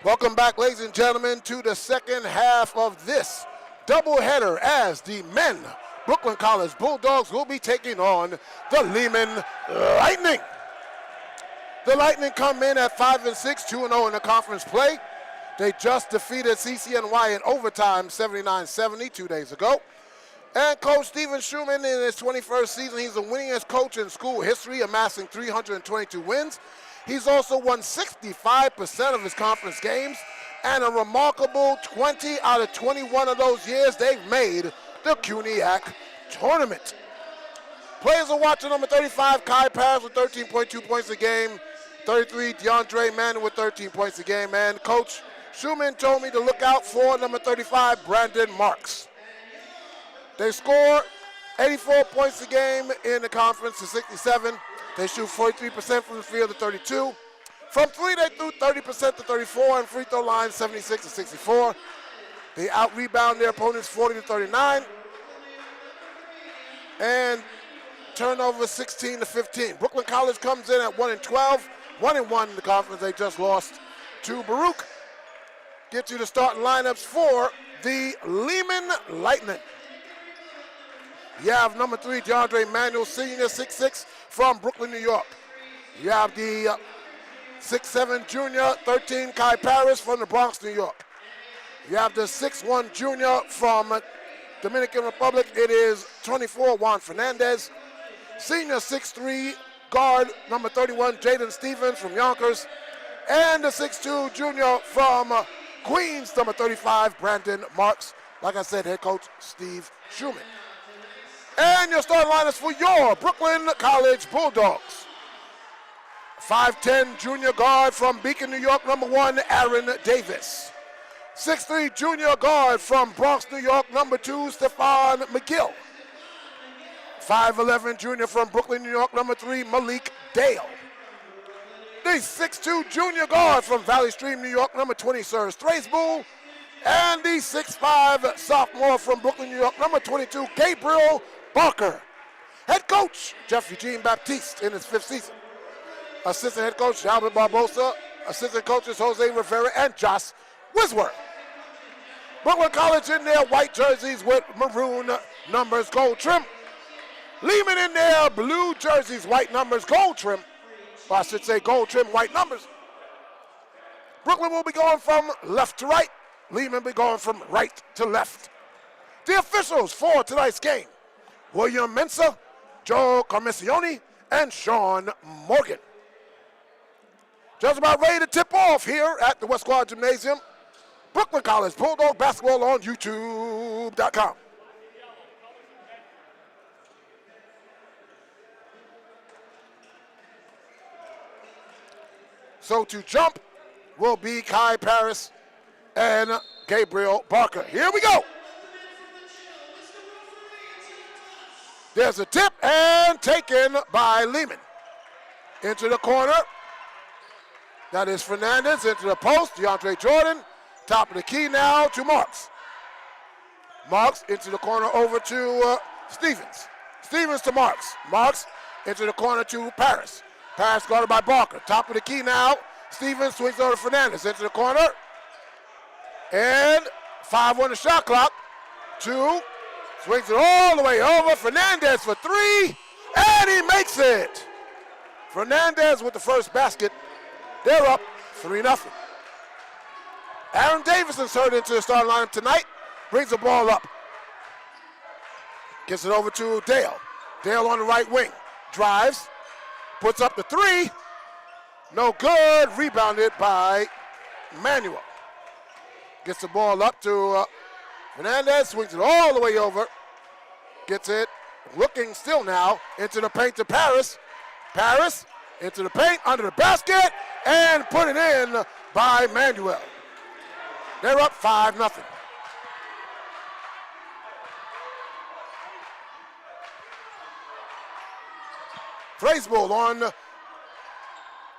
Welcome back, ladies and gentlemen, to the second half of this doubleheader as the men, Brooklyn College Bulldogs, will be taking on the Lehman Lightning. The Lightning come in at 5-6, 2-0 in the conference play. They just defeated CCNY in overtime 79-70 2 days ago. And Coach Steven Schumann, in his 21st season, he's the winningest coach in school history, amassing 322 wins. He's also won 65% of his conference games, and a remarkable 20 out of 21 of those years, they've made the CUNYAC tournament. Players are watching number 35, Kai Paris with 13.2 points a game, 33, DeAndre Mann with 13 points a game, and Coach Schumann told me to look out for number 35, Brandon Marks. They score 84 points a game in the conference to 67. They shoot 43% from the field to 32. From three, they threw 30% to 34, and free throw line 76 to 64. They out-rebound their opponents 40 to 39. And turnover 16 to 15. Brooklyn College comes in at 1-12, 1-1 in the conference. They just lost to Baruch. Get you the starting lineups for the Lehman Lightning. You have number 3, DeAndre Manuel, senior, 6'6", from Brooklyn, New York. You have the 6'7" junior, 13, Kai Paris, from the Bronx, New York. You have the 6'1" junior from Dominican Republic. It is 24, Juan Fernandez. Senior, 6'3", guard, number 31, Jaden Stevens from Yonkers. And the 6'2" junior from Queens, number 35, Brandon Marks. Like I said, head coach Steve Schumann. And your starting lineups for your Brooklyn College Bulldogs. 5'10" junior guard from Beacon, New York, number 1, Aaron Davis. 6'3" junior guard from Bronx, New York, number 2, Stephon McGill. 5'11" junior from Brooklyn, New York, number 3, Malik Dale. The 6'2" junior guard from Valley Stream, New York, number 20, Serge Strasbourg. And the 6'5" sophomore from Brooklyn, New York, number 22, Gabriel Barker. Head coach, Jeff Eugene Baptiste, in his 5th season. Assistant head coach, Albert Barbosa. Assistant coaches, Jose Rivera and Josh Wisworth. Brooklyn College in their white jerseys with maroon numbers, gold trim. Lehman in their blue jerseys, white numbers, gold trim. Or I should say gold trim, white numbers. Brooklyn will be going from left to right. Lehman will be going from right to left. The officials for tonight's game: William Mensah, Joe Carmissione, and Sean Morgan. Just about ready to tip off here at the West Quad Gymnasium. Brooklyn College Bulldog Basketball on YouTube.com. So to jump will be Kai Paris and Gabriel Barker. Here we go. There's a tip and taken by Lehman. Into the corner. That is Fernandez into the post. DeAndre Jordan. Top of the key now to Marks. Marks into the corner over to Stevens. Stevens to Marks. Marks into the corner to Paris. Paris guarded by Barker. Top of the key now. Stevens swings over to Fernandez into the corner. And 5 on the shot clock. 2. Swings it all the way over. Fernandez for 3. And he makes it. Fernandez with the first basket. They're up 3-0. Aaron Davis inserted into the starting lineup tonight. Brings the ball up. Gets it over to Dale. Dale on the right wing. Drives. Puts up the 3. No good. Rebounded by Manuel. Gets the ball up to Fernandez. Swings it all the way over. Gets it, looking still now, into the paint to Paris. Paris, into the paint, under the basket, and put it in by Manuel. They're up 5-0. Thrasbull on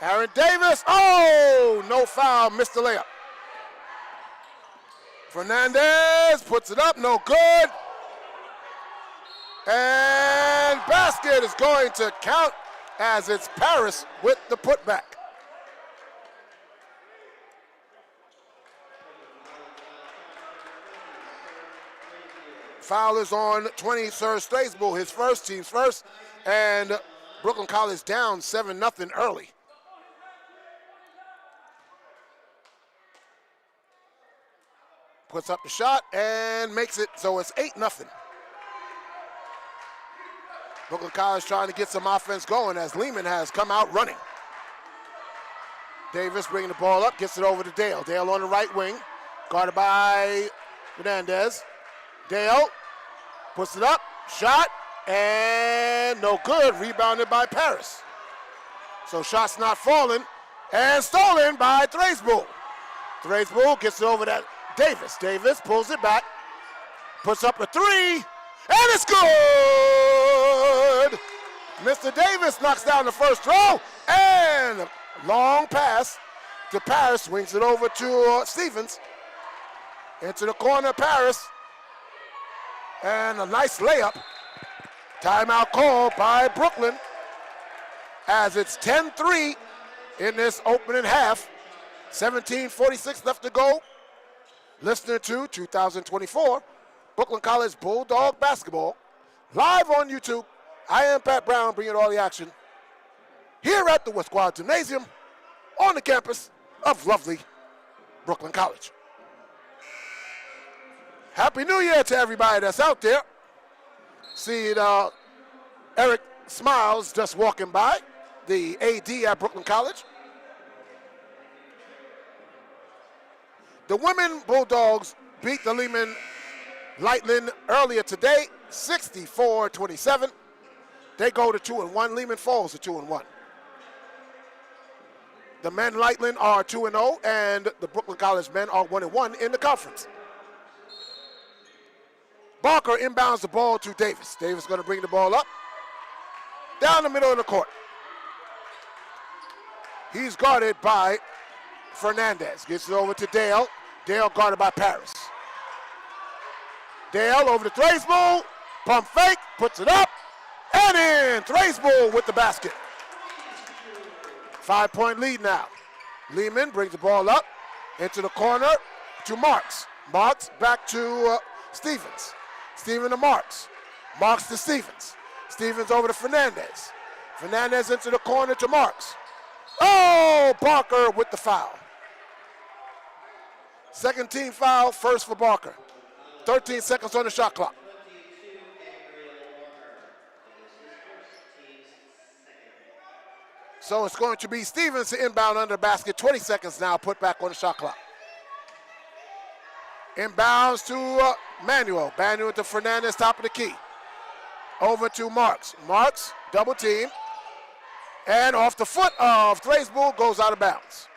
Aaron Davis. Oh, no foul, missed the layup. Fernandez puts it up, no good. And basket is going to count as it's Paris with the putback. Foul is on 23rd Thrasbull, his first, team's first, and Brooklyn College down 7-0 early. Puts up the shot and makes it so it's 8-0. Brooklyn College trying to get some offense going as Lehman has come out running. Davis bringing the ball up, gets it over to Dale. Dale on the right wing, guarded by Fernandez. Dale puts it up, shot, and no good. Rebounded by Paris. So shot's not falling, and stolen by Thrasbull. Thrasbull gets it over to Davis. Davis pulls it back, puts up a three, and it's good! Mr. Davis knocks down the first throw, and long pass to Paris, swings it over to Stevens. Into the corner, Paris, and a nice layup. Timeout call by Brooklyn as it's 10-3 in this opening half. 17:46 left to go. Listening to 2024 Brooklyn College Bulldog Basketball live on YouTube. I am Pat Brown, bringing all the action here at the Westquad Gymnasium on the campus of lovely Brooklyn College. Happy New Year to everybody that's out there. See Eric Smiles just walking by, the AD at Brooklyn College. The women Bulldogs beat the Lehman Lightning earlier today, 64-27. They go to 2-1. Lehman falls to 2-1. The men Lightning are 2-0, and the Brooklyn College men are 1-1 in the conference. Barker inbounds the ball to Davis. Davis going to bring the ball up, down the middle of the court. He's guarded by Fernandez. Gets it over to Dale. Dale guarded by Paris. Dale over to Thrasbull. Pump fake, puts it up, and in. Thrasbull with the basket. 5-point lead now. Lehman brings the ball up into the corner to Marks. Marks back to Stevens. Stevens to Marks. Marks to Stevens. Stevens over to Fernandez. Fernandez into the corner to Marks. Oh, Barker with the foul. Second team foul, first for Barker. 13 seconds on the shot clock. So it's going to be Stevens to inbound under the basket. 20 seconds now, put back on the shot clock. Inbounds to Manuel. Manuel to Fernandez, top of the key. Over to Marks. Marks, double team. And off the foot of Thrasbull, goes out of bounds.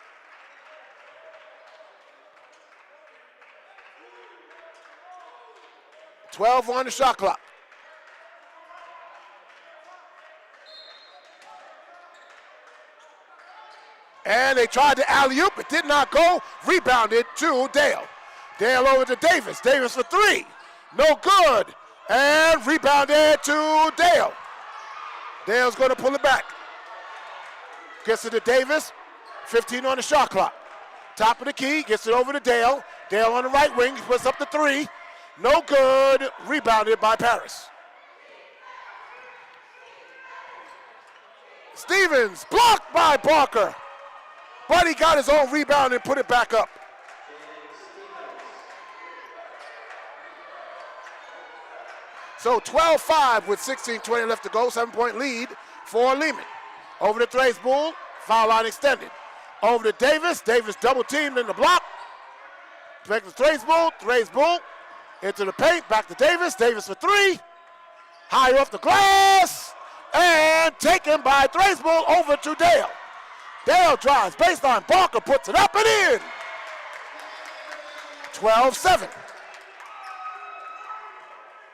.12 on the shot clock. And they tried to alley-oop. It did not go. Rebounded to Dale. Dale over to Davis. Davis for three. No good. And rebounded to Dale. Dale's going to pull it back. Gets it to Davis. 15 on the shot clock. Top of the key. Gets it over to Dale. Dale on the right wing. Puts up the three. No good. Rebounded by Paris. Stevens blocked by Barker. But he got his own rebound and put it back up. So 12-5 with 16:20 left to go. 7-point lead for Lehman. Over to Thrasbull. Foul line extended. Over to Davis. Davis double teamed in the block. Back to Thrasbull. Thrasbull into the paint. Back to Davis. Davis for three. High off the glass, and taken by Thraisbull over to Dale. Dale drives baseline. Barker puts it up and in. 12-7.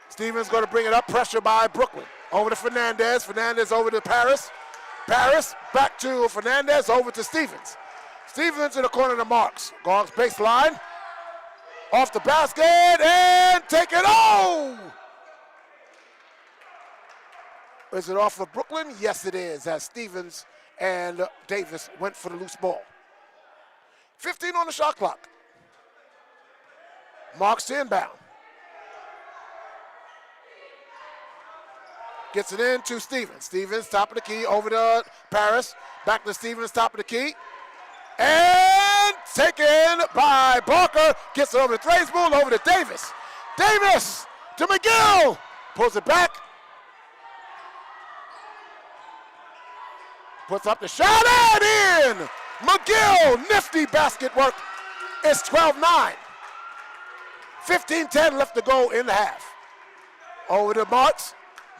Stevens going to bring it up. Pressure by Brooklyn. Over to Fernandez. Fernandez over to Paris. Paris back to Fernandez. Over to Stevens. Stevens in the corner to Marks. Gongs baseline. Off the basket and take it. Oh! Is it off of Brooklyn? Yes, it is, as Stevens and Davis went for the loose ball. 15 on the shot clock. Marks to inbound. Gets it in to Stevens. Stevens, top of the key, over to Paris. Back to Stevens, top of the key. And taken by Barker. Gets it over to Thraisbull, over to Davis. Davis to McGill. Pulls it back. Puts up the shot and in. McGill, nifty basket work. It's 12-9. 15-10 left to go in the half. Over to Marks.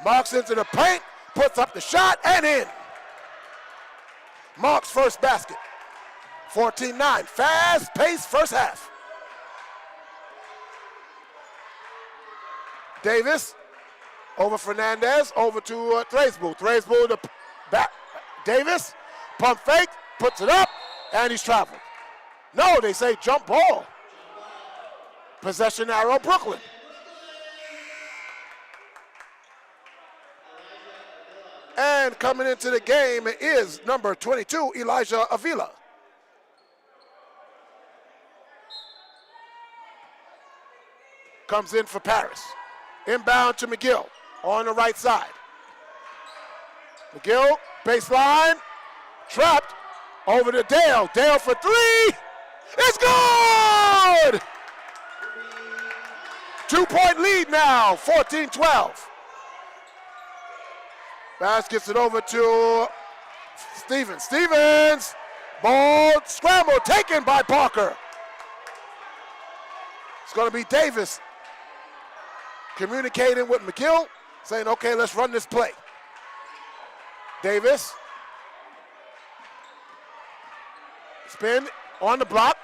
Marks into the paint, puts up the shot and in. Marks' first basket. 14-9, fast-paced first half. Davis over Fernandez, over to Thraisbull. Thraisbull to back. Davis, pump fake, puts it up, and he's traveled. No, they say jump ball. Possession arrow, Brooklyn. And coming into the game is number 22, Elijah Avila. Comes in for Paris. Inbound to McGill on the right side. McGill, baseline, trapped, over to Dale. Dale for three. It's good! 2-point lead now, 14-12. Bass gets it over to Stevens. Stevens, ball scramble taken by Barker. It's going to be Davis communicating with McGill, saying, okay, let's run this play. Davis, spin on the block,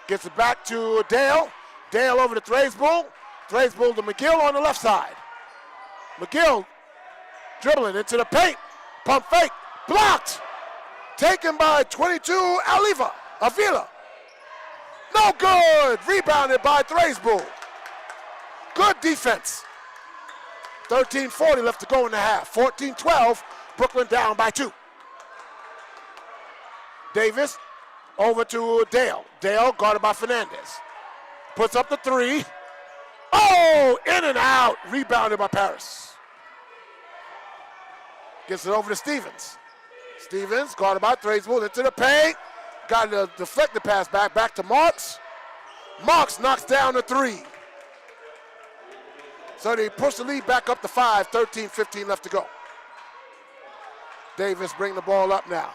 gets it back to Dale. Dale over to Thraisbull. Thraisbull to McGill on the left side. McGill dribbling into the paint. Pump fake. Blocked. Taken by 22, Avila. No good. Rebounded by Thraisbull. Good defense. 13:40 left to go in the half. 14-12. Brooklyn down by 2. Davis over to Dale. Dale guarded by Fernandez. Puts up the three. Oh, in and out. Rebounded by Paris. Gets it over to Stevens. Stevens guarded by Thraisbull into the paint. Got a deflected pass back to Marks. Marks knocks down the three. So they push the lead back up to 5, 13-15 left to go. Davis bring the ball up now.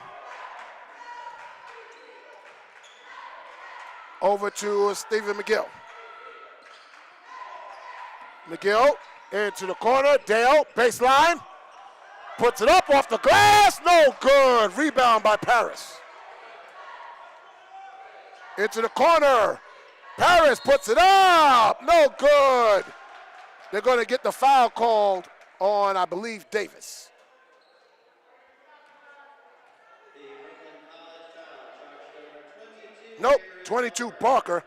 Over to Stephen McGill. McGill into the corner. Dale, baseline. Puts it up off the glass. No good. Rebound by Paris. Into the corner. Paris puts it up. No good. They're going to get the foul called on, I believe, Davis. Nope, 22 Barker.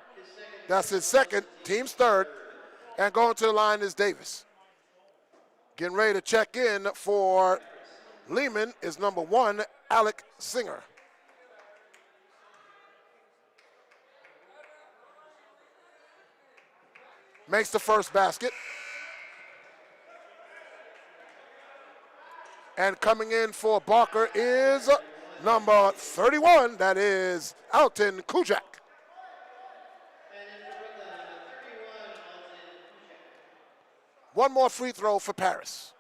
That's his second, team's third. And going to the line is Davis. Getting ready to check in for Lehman is number 1, Alec Singer. Makes the first basket. And coming in for Barker is number 31, that is Alton Kujak. One more free throw for Paris.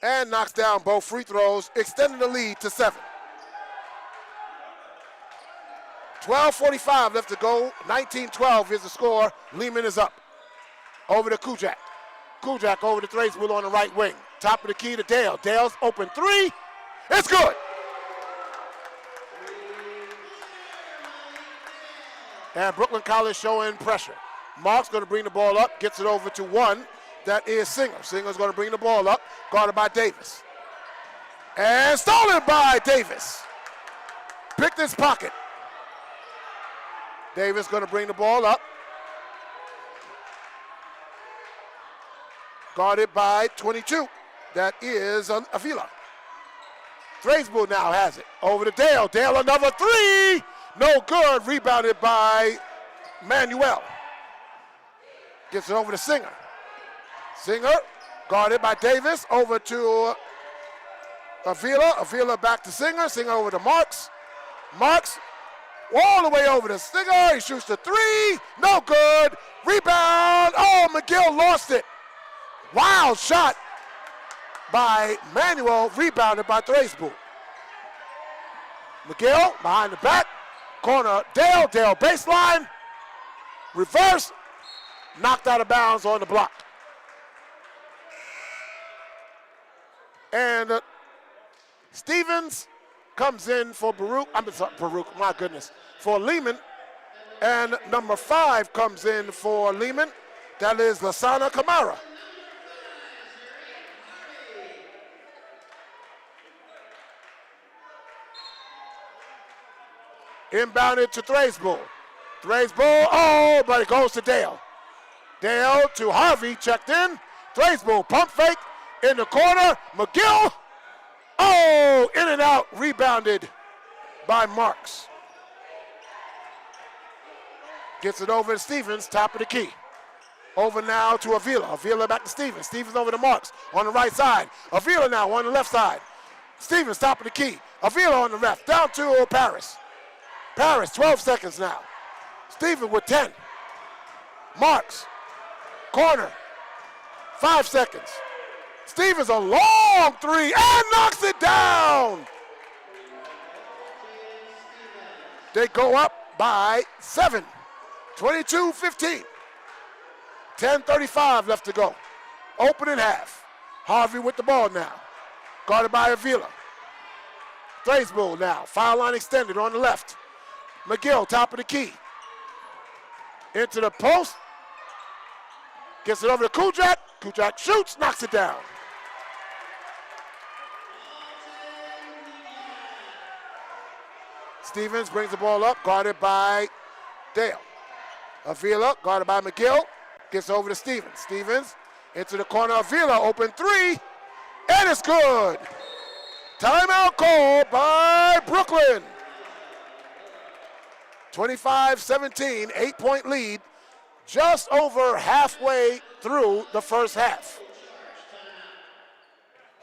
And knocks down both free throws, extending the lead to 7. 12:45 left to go. 19-12 is the score. Lehman is up. Over to Kujak. Kujak over to Thraisbull on the right wing. Top of the key to Dale. Dale's open three. It's good. And Brooklyn College showing pressure. Mark's going to bring the ball up. Gets it over to one. That is Singer. Singer's going to bring the ball up. Guarded by Davis. And stolen by Davis. Picked his pocket. Davis going to bring the ball up. Guarded by 22. That is Avila. Thraisbull now has it. Over to Dale. Dale another three. No good. Rebounded by Manuel. Gets it over to Singer. Singer guarded by Davis. Over to Avila. Avila back to Singer. Singer over to Marks. Marks all the way over to Singer. He shoots the three. No good. Rebound. Oh, McGill lost it. Wild shot by Manuel. Rebounded by Thraisbull. McGill behind the back. Corner. Dale. Dale baseline. Reverse. Knocked out of bounds on the block. And Stevens comes in for my goodness, for Lehman. And number 5 comes in for Lehman. That is Lasana Kamara. Inbounded to Thraisbull. Thraisbull, oh, but it goes to Dale. Dale to Harvey, checked in. Thraisbull, pump fake in the corner. McGill, oh, in and out, rebounded by Marks. Gets it over to Stevens, top of the key. Over now to Avila. Avila back to Stevens. Stevens over to Marks on the right side. Avila now on the left side. Stevens, top of the key. Avila on the left, down to Paris. Paris, 12 seconds now. Stevens with 10. Marks, corner, 5 seconds. Stevens a long three and knocks it down. They go up by 7, 22-15. 10:35 left to go. Opening half. Harvey with the ball now. Guarded by Avila. Thraisbull now. Foul line extended on the left. McGill, top of the key. Into the post. Gets it over to Kujak. Kujak shoots, knocks it down. Stevens brings the ball up, guarded by Dale. Avila, guarded by McGill. Gets over to Stevens. Stevens into the corner. Avila, open three. And it's good. Timeout call by Brooklyn. 25-17, 8-point lead, just over halfway through the first half.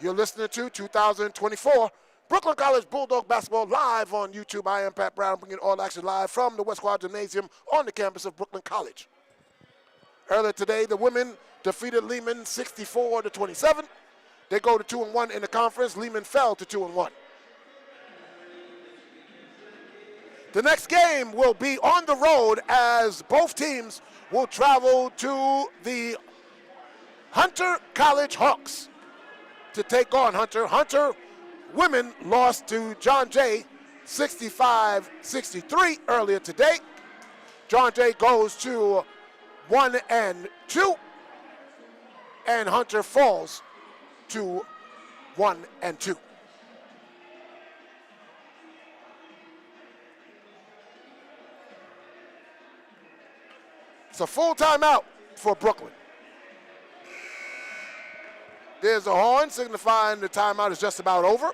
You're listening to 2024 Brooklyn College Bulldog Basketball live on YouTube. I am Pat Brown, bringing all action live from the West Quad Gymnasium on the campus of Brooklyn College. Earlier today, the women defeated Lehman 64-27. They go to 2-1 in the conference. Lehman fell to 2-1. The next game will be on the road as both teams will travel to the Hunter College Hawks to take on Hunter. Hunter women lost to John Jay 65-63 earlier today. John Jay goes to 1-2, and Hunter falls to 1-2. It's a full timeout for Brooklyn. There's a horn signifying the timeout is just about over.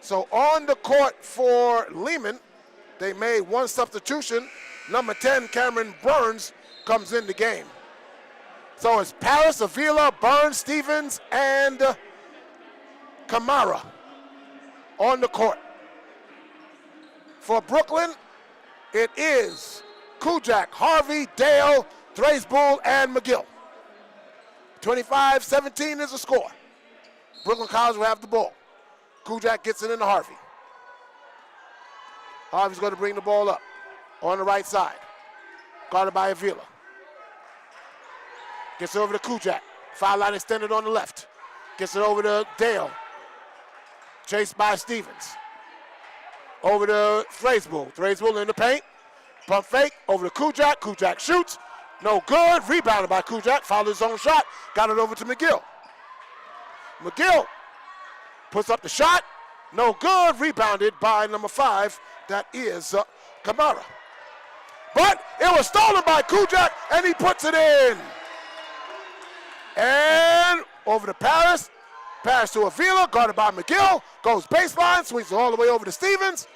So on the court for Lehman, they made one substitution. Number 10, Cameron Burns, comes in the game. So it's Paris, Avila, Burns, Stevens, and Kamara on the court. For Brooklyn, it is Kujak, Harvey, Dale, Thraisbull, and McGill. 25-17 is the score. Brooklyn College will have the ball. Kujak gets it into Harvey. Harvey's going to bring the ball up on the right side. Guarded by Avila. Gets it over to Kujak. Foul line extended on the left. Gets it over to Dale. Chased by Stevens. Over to Thrasbull. Thrasbull in the paint. Pump fake over to Kujak. Kujak shoots. No good. Rebounded by Kujak. Fouled his own shot. Got it over to McGill. McGill puts up the shot. No good. Rebounded by number 5. That is Kamara. But it was stolen by Kujak, and he puts it in. And over to Paris. Pass to Avila, guarded by McGill. Goes baseline, swings it all the way over to Stevens.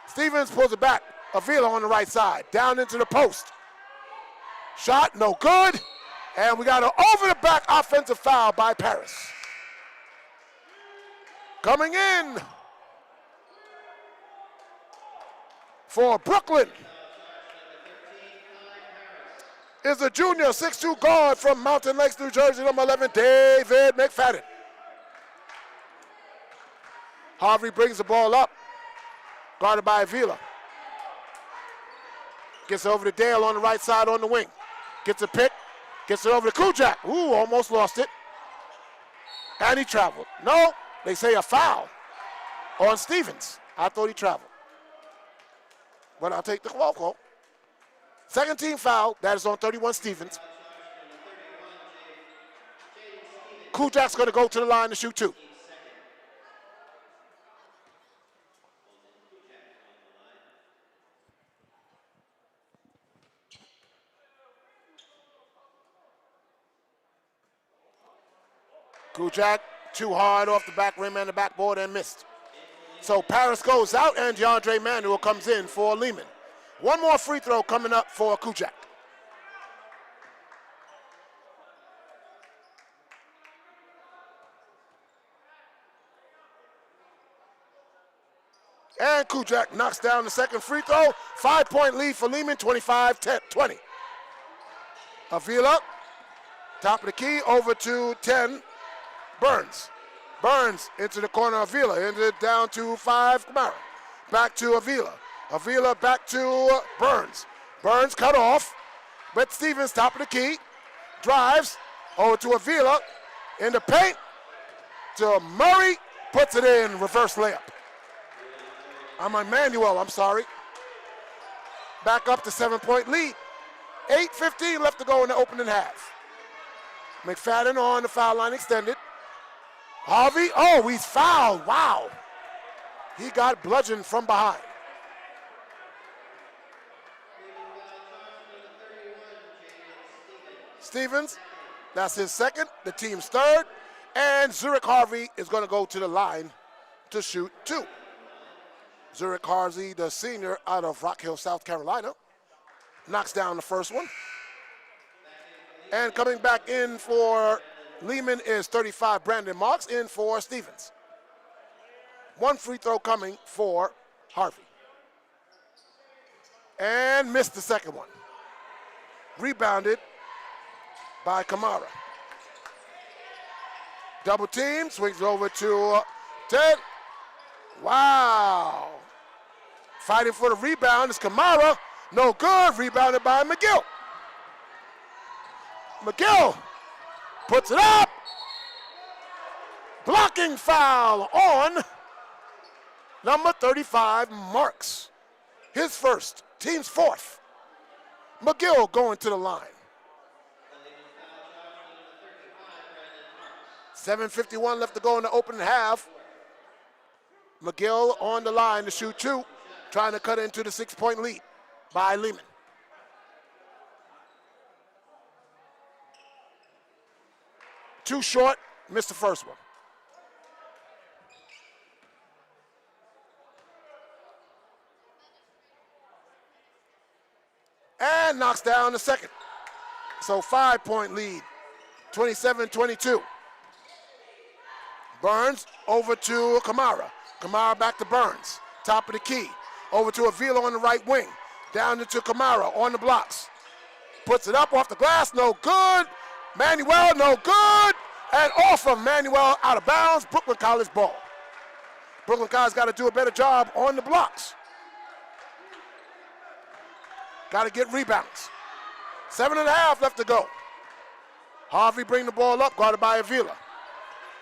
Stevens pulls it back. Avila on the right side. Down into the post. Shot, no good. And we got an over-the-back offensive foul by Paris. Coming in for Brooklyn is a junior 6'2" guard from Mountain Lakes, New Jersey, number 11, David McFadden. Harvey brings the ball up, guarded by Avila. Gets it over to Dale on the right side on the wing. Gets a pick, gets it over to Kujak. Ooh, almost lost it. And he traveled. No, they say a foul on Stevens. I thought he traveled. But I'll take the call. Second team foul, that is on 31 Stevens. Kujak's going to go to the line to shoot 2. Kujak too hard off the back rim and the backboard and missed. So Paris goes out and DeAndre Manuel comes in for Lehman. One more free throw coming up for Kujak. And Kujak knocks down the second free throw. 5-point lead for Lehman, 25-20. Avila, top of the key, over to 10, Burns. Burns into the corner of Avila, ended down to 5, Kamara. Back to Avila. Avila back to Burns. Burns cut off. Brett Stevens, top of the key. Drives over to Avila. In the paint to Murray. Puts it in, reverse layup. Manuel, I'm sorry. Back up to 7-point lead. 8:15 left to go in the opening half. McFadden on the foul line extended. Harvey, oh, he's fouled, wow. He got bludgeoned from behind. Stevens, that's his second, the team's third, and Zurich Harvey is going to go to the line to shoot 2. Zurich Harvey, the senior out of Rock Hill, South Carolina, knocks down the first one. And coming back in for Lehman is 35, Brandon Marks, in for Stevens. One free throw coming for Harvey. And missed the second one. Rebounded by Kamara. Double team, swings over to Ted. Wow. Fighting for the rebound is Kamara. No good, rebounded by McGill. McGill puts it up. Blocking foul on number 35, Marks. His first, team's fourth. McGill going to the line. 7:51 left to go in the opening half. McGill on the line to shoot 2, trying to cut into the 6-point lead by Lehman. Too short, missed the first one. And knocks down the second. So 5-point lead, 27-22. Burns over to Kamara. Kamara back to Burns. Top of the key. Over to Avila on the right wing. Down into Kamara on the blocks. Puts it up off the glass. No good. Manuel, no good. And off of Manuel, out of bounds. Brooklyn College ball. Brooklyn College got to do a better job on the blocks. Got to get rebounds. 7.5 left to go. Harvey bring the ball up, guarded by Avila.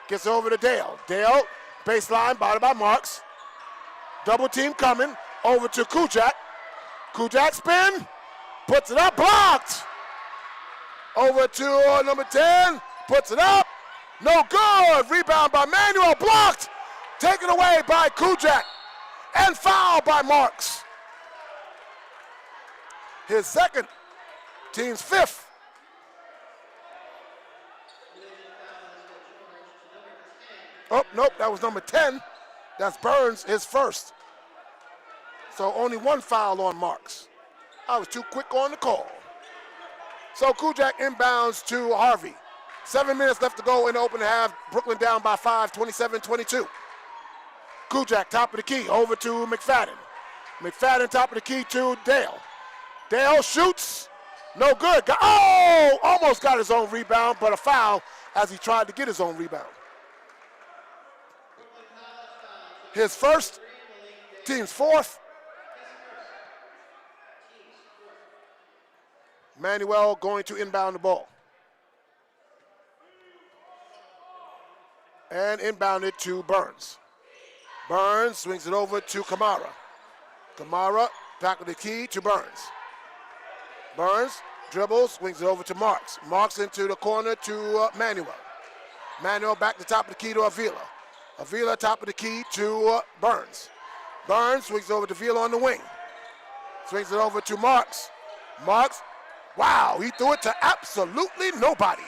Gets over to Dale. Dale, baseline, guarded by Marks. Double team coming, over to Kujak. Kujak spin, puts it up, blocked. Over to number 10, puts it up. No good, rebound by Manuel, blocked. Taken away by Kujak, and fouled by Marks. His second, team's fifth. Oh, nope, that was number 10. That's Burns, his first. So only one foul on Marks. I was too quick on the call. So Kujak inbounds to Harvey. 7 minutes left to go in the opening half. Brooklyn down by 5, 27-22. Kujak, top of the key, over to McFadden. McFadden, top of the key to Dale. Dale shoots, no good. Oh, almost got his own rebound, but a foul as he tried to get his own rebound. His first, team's fourth. Manuel going to inbound the ball. And inbounded to Burns. Burns swings it over to Kamara. Kamara, back of the key to Burns. Burns dribbles, swings it over to Marks. Marks into the corner to Manuel. Manuel back to top of the key to Avila. Avila top of the key to Burns. Burns swings over to Avila on the wing. Swings it over to Marks. Marks, wow, he threw it to absolutely nobody.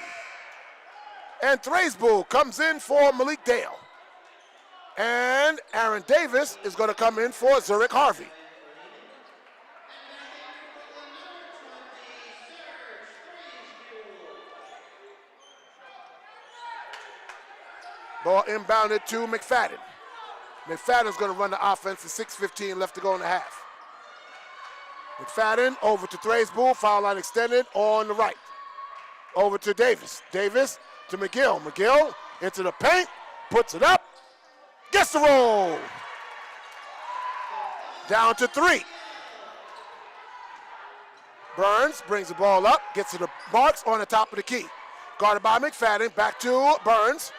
And Thraisbull comes in for Malik Dale. And Aaron Davis is going to come in for Zurich Harvey. Ball inbounded to McFadden. McFadden's going to run the offense with 6:15 left to go in the half. McFadden over to Thraisbull, foul line extended on the right. Over to Davis. Davis to McGill. McGill into the paint, puts it up, gets the roll. Down to 3. Burns brings the ball up, gets to the Marks on the top of the key. Guarded by McFadden, back to Burns.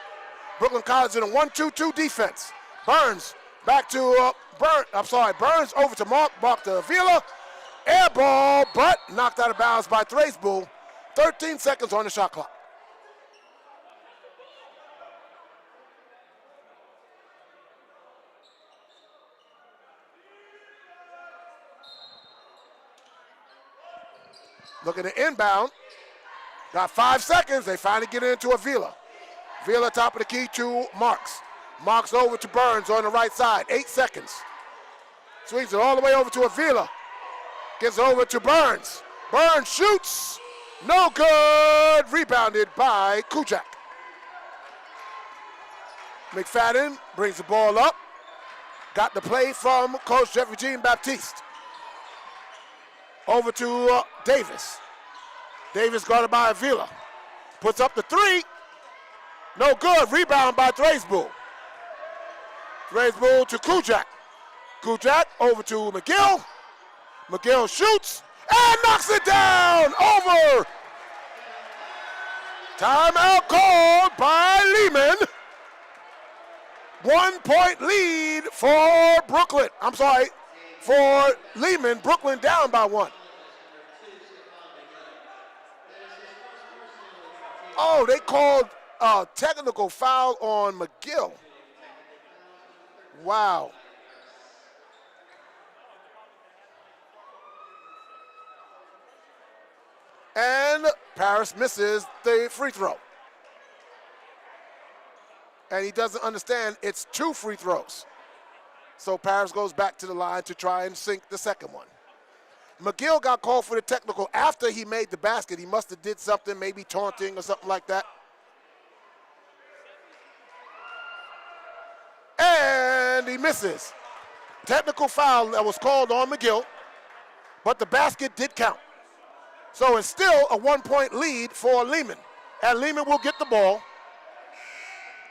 Brooklyn College in a 1-2-2 defense. Burns back to Burns over to Mark to Avila. Air ball, but knocked out of bounds by Thraisbull. 13 seconds on the shot clock. Look at the inbound. Got 5 seconds. They finally get into Avila. Avila top of the key to Marks. Marks over to Burns on the right side. 8 seconds. Swings it all the way over to Avila. Gets over to Burns. Burns shoots. No good. Rebounded by Kujak. McFadden brings the ball up. Got the play from Coach Jeffrey Jean Baptiste. Over to Davis. Davis guarded by Avila. Puts up the 3. No good. Rebound by Thraisbull. Thraisbull to Kujak. Kujak over to McGill. McGill shoots and knocks it down. Over. Timeout called by Lehman. 1 point lead for Brooklyn. I'm sorry, for Lehman. Brooklyn down by 1. Oh, they called a technical foul on McGill. Wow. And Paris misses the free throw. And he doesn't understand it's 2 free throws. So Paris goes back to the line to try and sink the second one. McGill got called for the technical after he made the basket. He must have did something, maybe taunting or something like that. And he misses. Technical foul that was called on McGill, but the basket did count. So it's still a 1 point lead for Lehman. And Lehman will get the ball.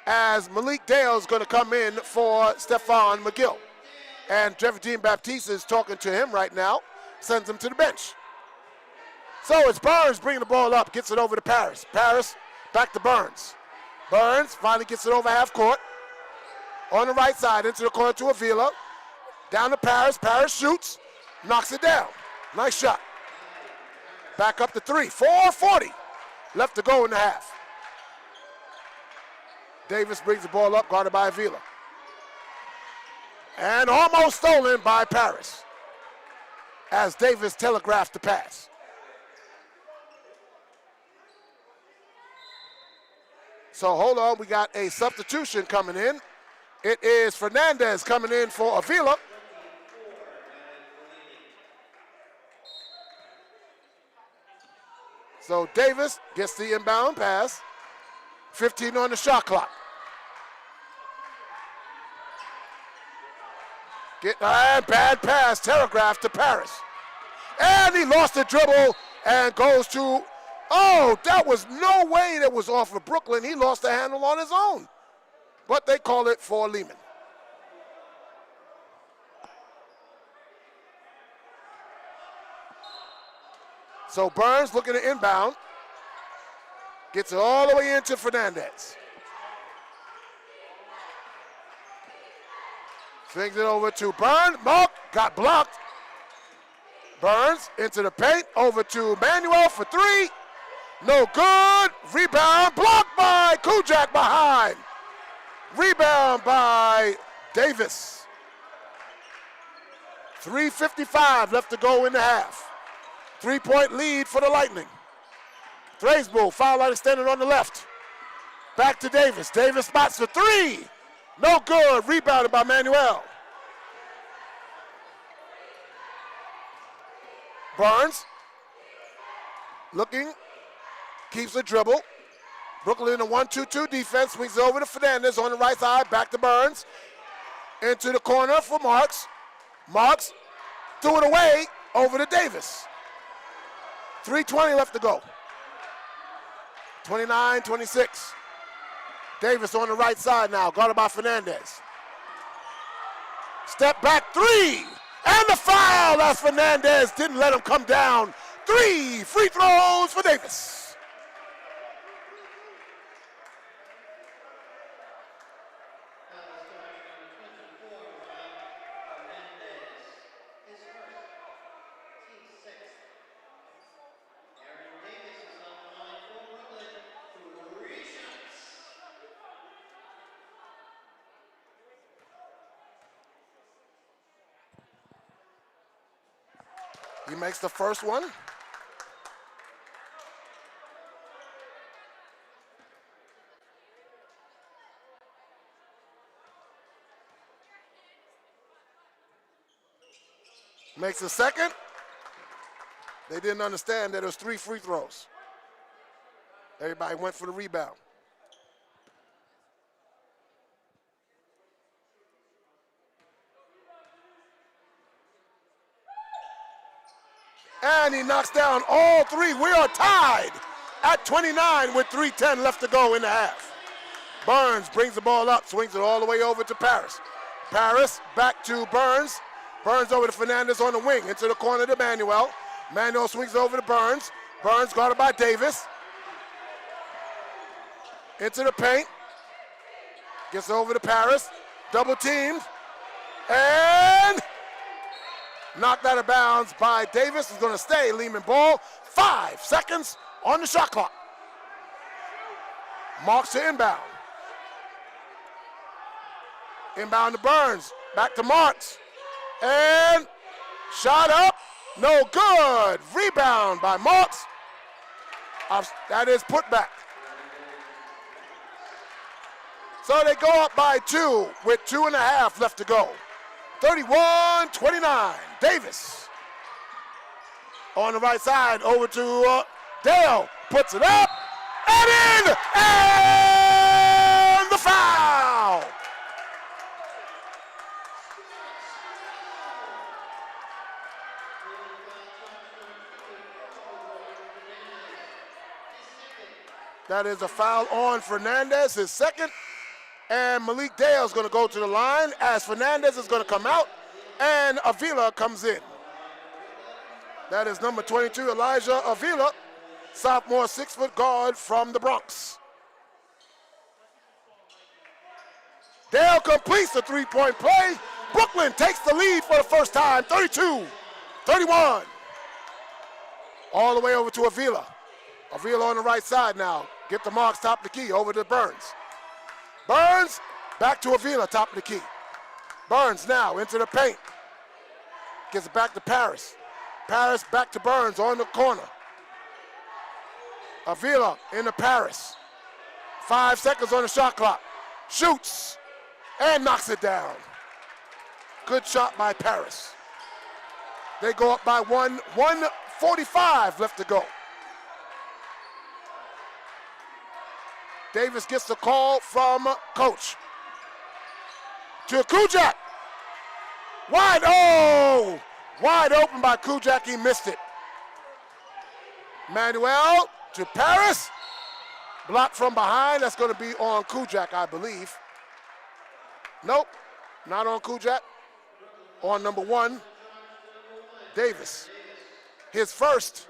as Malik Dale is going to come in for Stephon McGill. And Jeffrey Dean Baptiste is talking to him right now, sends him to the bench. So it's Burns bringing the ball up, gets it over to Paris. Paris back to Burns. Burns finally gets it over half court. On the right side, into the corner to Avila. Down to Paris. Paris shoots, knocks it down. Nice shot. Back up to 3. 4:40 left to go in the half. Davis brings the ball up, guarded by Avila. And almost stolen by Paris as Davis telegraphed the pass. So hold on, we got a substitution coming in. It is Fernandez coming in for Avila. So Davis gets the inbound pass. 15 on the shot clock. Bad pass, telegraphed to Paris. And he lost the dribble and goes to, oh, that was no way that was off of Brooklyn. He lost the handle on his own. But they call it for Lehman. So Burns looking to inbound. Gets it all the way into Fernandez. Swings it over to Burns. Mark got blocked. Burns into the paint. Over to Manuel for 3. No good. Rebound blocked by Kujak behind. Rebound by Davis. 3:55 left to go in the half. 3-point lead for the Lightning. Thrasbull, foul line extended on the left. Back to Davis. Davis spots for 3. No good. Rebounded by Manuel. Burns looking, keeps the dribble. Brooklyn in a 1-2-2 defense, swings it over to Fernandez on the right side, back to Burns. Into the corner for Marks. Marks threw it away over to Davis. 3:20 left to go. 29-26. Davis on the right side now, guarded by Fernandez. Step back 3, and the foul as Fernandez didn't let him come down. 3 free throws for Davis. He makes the first one. Makes the second. They didn't understand that it was 3 free throws. Everybody went for the rebound. And he knocks down all 3. We are tied at 29 with 3:10 left to go in the half. Burns brings the ball up, swings it all the way over to Paris. Paris back to Burns. Burns over to Fernandez on the wing, into the corner to Manuel. Manuel swings over to Burns. Burns guarded by Davis. Into the paint. Gets over to Paris. Double teamed. And knocked out of bounds by Davis. Is going to stay. Lehman ball. 5 seconds on the shot clock. Marks to inbound. Inbound to Burns. Back to Marks. And shot up. No good. Rebound by Marks. That is put back. So they go up by 2 with 2.5 left to go. 31-29. Davis on the right side over to Dale. Puts it up and in. And the foul. That is a foul on Fernandez, his second. And Malik Dale is going to go to the line as Fernandez is going to come out and Avila comes in. That is number 22, Elijah Avila, sophomore 6-foot guard from the Bronx. Dale completes the three-point play. Brooklyn takes the lead for the first time, 32-31. All the way over to Avila. Avila on the right side now. Get the marks, top of the key, over to Burns. Burns, back to Avila, top of the key. Burns now into the paint. Gets it back to Paris. Paris back to Burns on the corner. Avila into Paris. 5 seconds on the shot clock. Shoots and knocks it down. Good shot by Paris. They go up by 1:45 left to go. Davis gets the call from coach. To Kujak. Wide open by Kujak, he missed it. Manuel to Paris. Blocked from behind, that's going to be on Kujak, I believe. Nope, not on Kujak. On number 1, Davis. His first,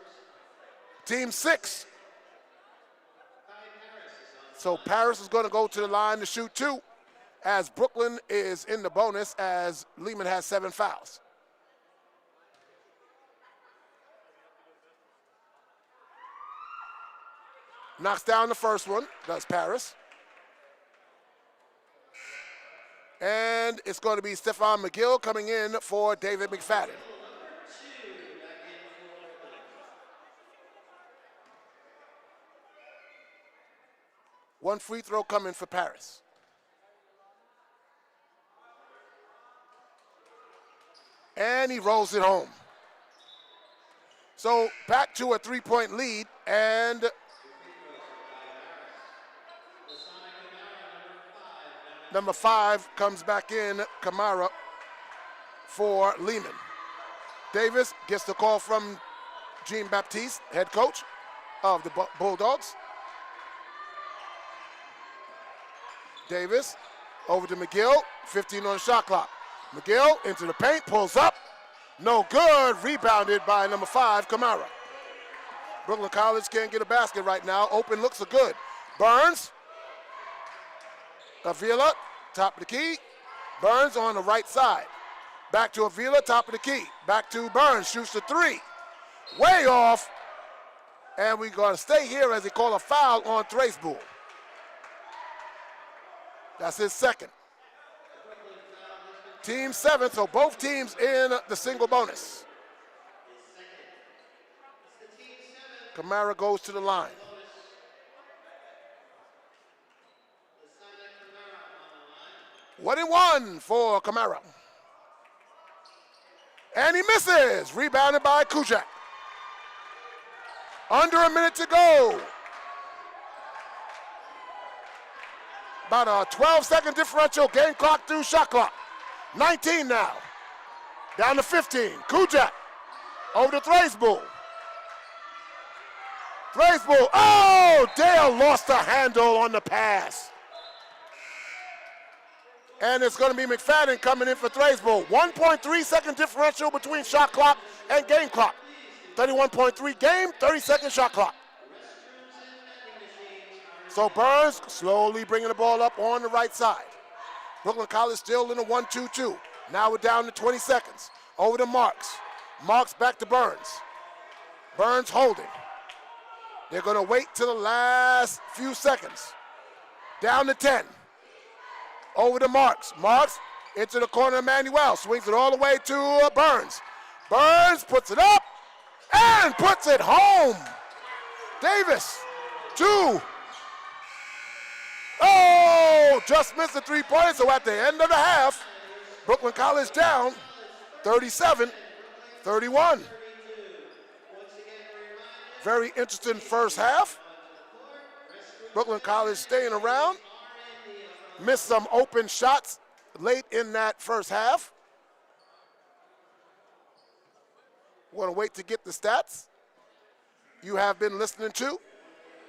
team 6. So Paris is going to go to the line to shoot 2 as Brooklyn is in the bonus as Lehman has 7 fouls. Knocks down the first one, does Paris. And it's going to be Stephon McGill coming in for David McFadden. One free throw coming for Paris. And he rolls it home. So back to a 3-point lead, and number 5 comes back in, Kamara, for Lehman. Davis gets the call from Jean-Baptiste, head coach of the Bulldogs. Davis over to McGill, 15 on the shot clock. McGill into the paint, pulls up, no good, rebounded by number 5, Kamara. Brooklyn College can't get a basket right now, open looks are good. Burns, Avila, top of the key. Burns on the right side. Back to Avila, top of the key. Back to Burns, shoots the 3. Way off. And we're going to stay here as they call a foul on Thracebull. That's his second. Team 7, so both teams in the single bonus. Kamara goes to the line. One and one for Kamara. And he misses. Rebounded by Kujak. Under a minute to go. About a 12-second differential. Game clock through shot clock. 19 now. Down to 15. Kujak over to Thracebull. Thracebull. Oh! Dale lost the handle on the pass. And it's going to be McFadden coming in for Thracebull. 1.3-second differential between shot clock and game clock. 31.3 game, 30-second shot clock. So Burns slowly bringing the ball up on the right side. Brooklyn College still in a 1-2-2. Now we're down to 20 seconds. Over to Marks. Marks back to Burns. Burns holding. They're going to wait till the last few seconds. Down to 10. Over to Marks. Marks into the corner of Manuel. Swings it all the way to Burns. Burns puts it up and puts it home. Davis, 2. Oh, just missed the 3-pointer. So at the end of the half, Brooklyn College down 37-31. Very interesting first half. Brooklyn College staying around. Missed some open shots late in that first half. Want to wait to get the stats. You have been listening to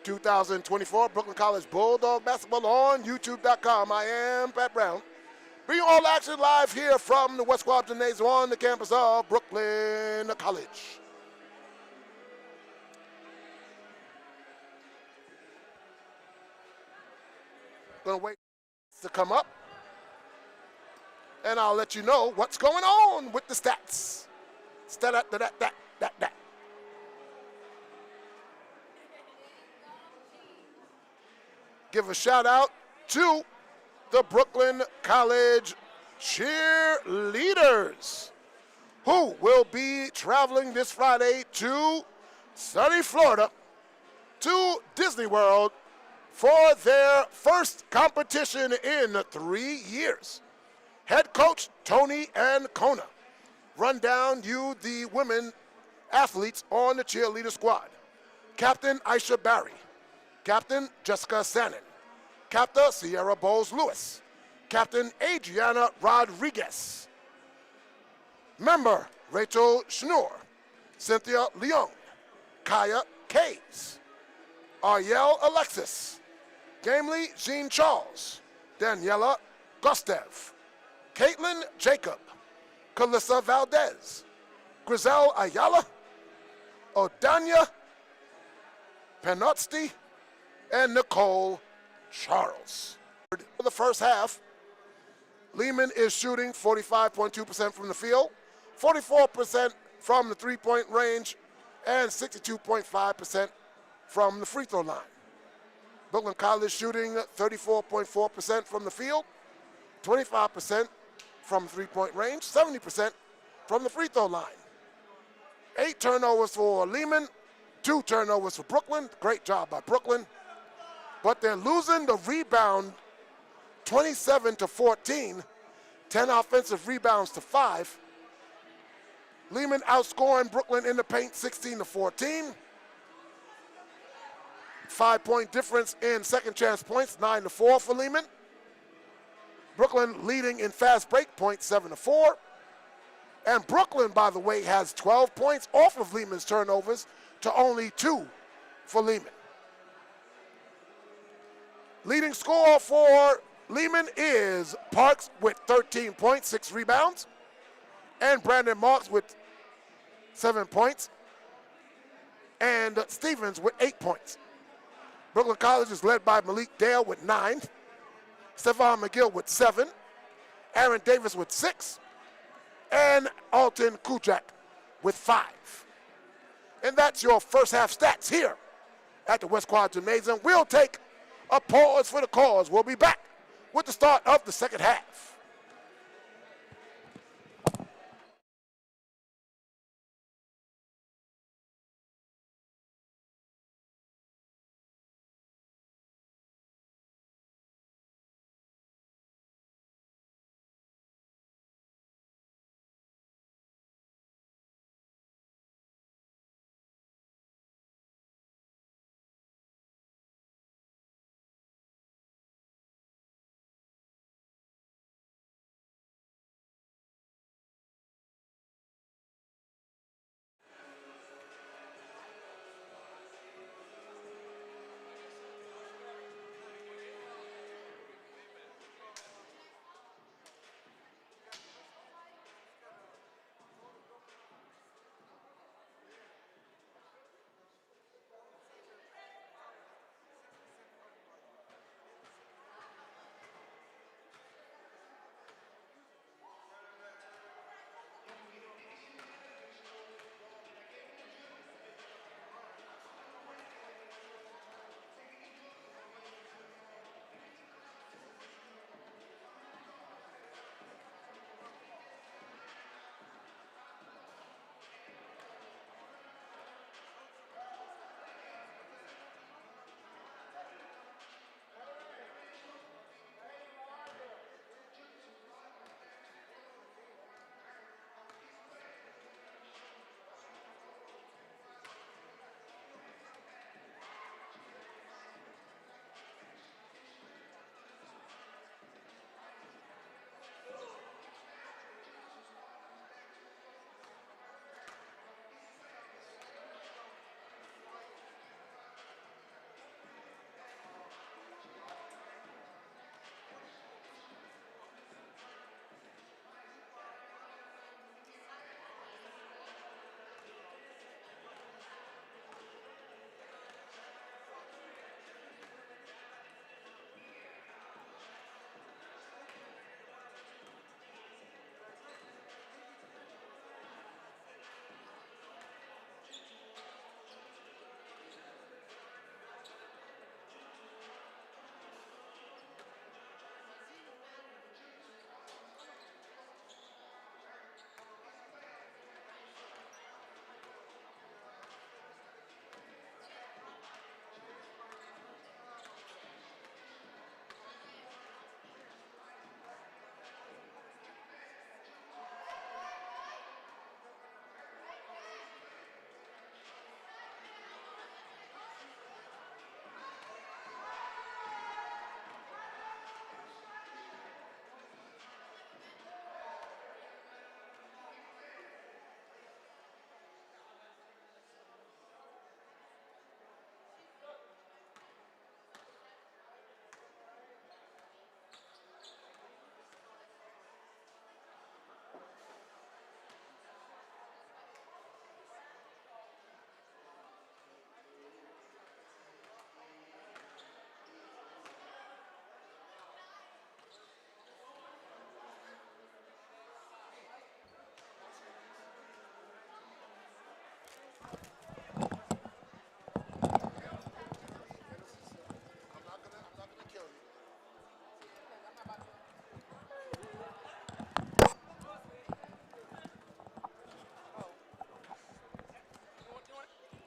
2024 Brooklyn College Bulldog Basketball on YouTube.com. I am Pat Brown. Bring you all action live here from the West Quad Gymnasium on the campus of Brooklyn College. Gonna wait to come up, and I'll let you know what's going on with the stats. That. Give a shout out to the Brooklyn College Cheerleaders, who will be traveling this Friday to sunny Florida, to Disney World, for their first competition in 3 years. Head coach Tony Ancona run down you the women athletes on the cheerleader squad. Captain Aisha Barry, Captain Jessica Sannon, Captain Sierra Bowles-Lewis, Captain Adriana Rodriguez, member Rachel Schnur, Cynthia Leung, Kaya Kays, Ariel Alexis, Gamely Jean Charles, Daniela Gustev, Caitlin Jacob, Calissa Valdez, Grizel Ayala, Odanya Penotsti, and Nicole Charles. For the first half, Lehman is shooting 45.2% from the field, 44% from the three-point range, and 62.5% from the free throw line. Brooklyn College shooting 34.4% from the field, 25% from three-point range, 70% from the free throw line. 8 turnovers for Lehman, 2 turnovers for Brooklyn. Great job by Brooklyn. But they're losing the rebound 27-14, 10 offensive rebounds to 5. Lehman outscoring Brooklyn in the paint 16-14. 5-point difference in second chance points, 9-4 for Lehman. Brooklyn leading in fast break points, 7-4. And Brooklyn, by the way, has 12 points off of Lehman's turnovers to only 2 for Lehman. Leading scorer for Lehman is Parks with 13 points, 6 rebounds, and Brandon Marks with 7 points, and Stevens with 8 points. Brooklyn College is led by Malik Dale with 9, Stephon McGill with 7, Aaron Davis with 6, and Alton Kujak with 5. And that's your first half stats here at the West Quad Gymnasium. We'll take a pause for the cause. We'll be back with the start of the second half.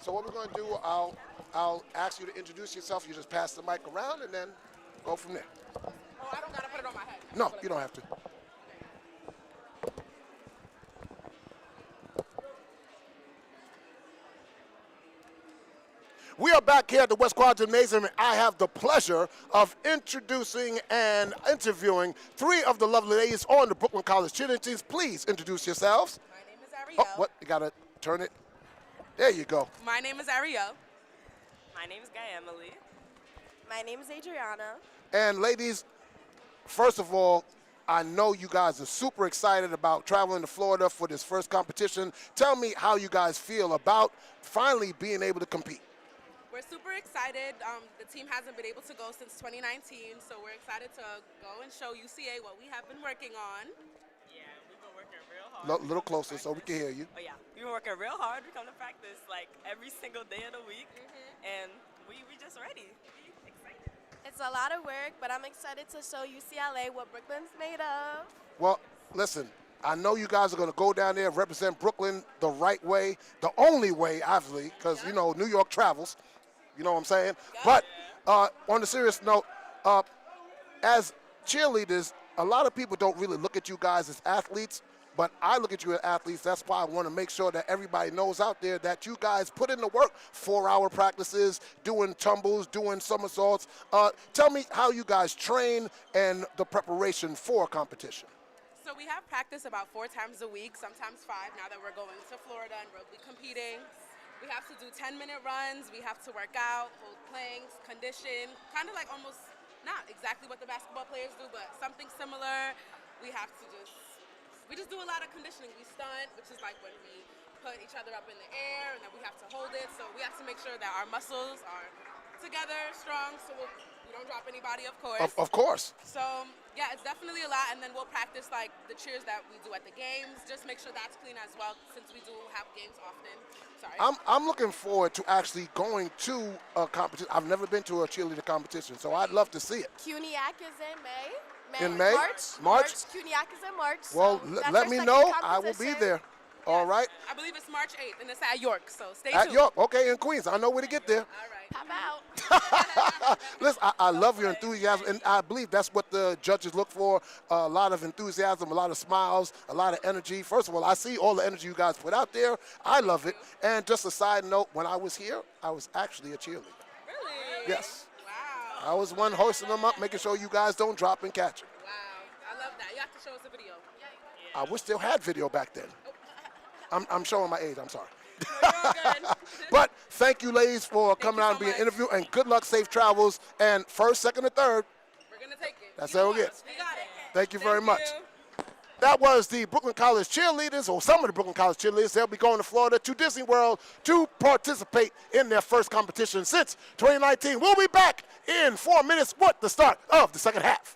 So what we're going to do, I'll ask you to introduce yourself. You just pass the mic around and then go from there. Oh, I don't gotta put it on my head. No, you don't have to. We are back here at the West Quad Gymnasium, and I have the pleasure of introducing and interviewing three of the lovely ladies on the Brooklyn College cheerleading teams. Please introduce yourselves. My name is Ariel. Oh, what? You gotta turn it. There you go. My name is Ariel. My name is Guy Emily. My name is Adriana. And ladies, first of all, I know you guys are super excited about traveling to Florida for this first competition. Tell me how you guys feel about finally being able to compete. We're super excited. The team hasn't been able to go since 2019, so we're excited to go and show UCA what we have been working on. Yeah, we've been working real hard. Little closer so we can hear you. Oh yeah, we've been working real hard. We come to practice like every single day of the week, and we just ready. We excited. It's a lot of work, but I'm excited to show UCLA what Brooklyn's made of. Well, listen, I know you guys are going to go down there and represent Brooklyn the right way, the only way, obviously, because, you know, New York travels. You know what I'm saying? But on a serious note, as cheerleaders, a lot of people don't really look at you guys as athletes, but I look at you as athletes. That's why I want to make sure that everybody knows out there that you guys put in the work, 4-hour practices, doing tumbles, doing somersaults. Tell me how you guys train and the preparation for a competition. So we have practice about 4 times a week, sometimes 5 now that we're going to Florida and we'll be competing. We have to do 10-minute runs, we have to work out, hold planks, condition, kind of like almost, not exactly what the basketball players do, but something similar. We have to we just do a lot of conditioning. We stunt, which is like when we put each other up in the air and then we have to hold it. So we have to make sure that our muscles are together, strong, so we don't drop anybody, of course. Of course. So yeah, it's definitely a lot, and then we'll practice like the cheers that we do at the games. Just make sure that's clean as well, since we do have games often. Sorry. I'm looking forward to actually going to a competition. I've never been to a cheerleader competition, so I'd love to see it. CUNYAC is in May. In May? March. CUNYAC is in March. Well, so let me know. I will be there. All right. I believe it's March 8th, and it's at York, so stay At tuned. York, okay, in Queens. I know where to get there. All right. Pop out. Listen, I love your enthusiasm, and I believe that's what the judges look for, a lot of enthusiasm, a lot of smiles, a lot of energy. First of all, I see all the energy you guys put out there. I love it. And just a side note, when I was here, I was actually a cheerleader. Really? Yes. Wow. I was one hosting them up, making sure you guys don't drop and catch them. Wow. I love that. You have to show us a video. I wish still had video back then. I'm showing my age, I'm sorry. No, you're all good. But thank you, ladies, for coming you out so and being much. interviewed, and good luck, safe travels, and first, second, and third. We're going to take it. That's You how know it gets. us. We got it. Thank you very much. You. That was the Brooklyn College cheerleaders, or some of the Brooklyn College cheerleaders. They'll be going to Florida to Disney World to participate in their first competition since 2019. We'll be back in 4 minutes with the start of the second half.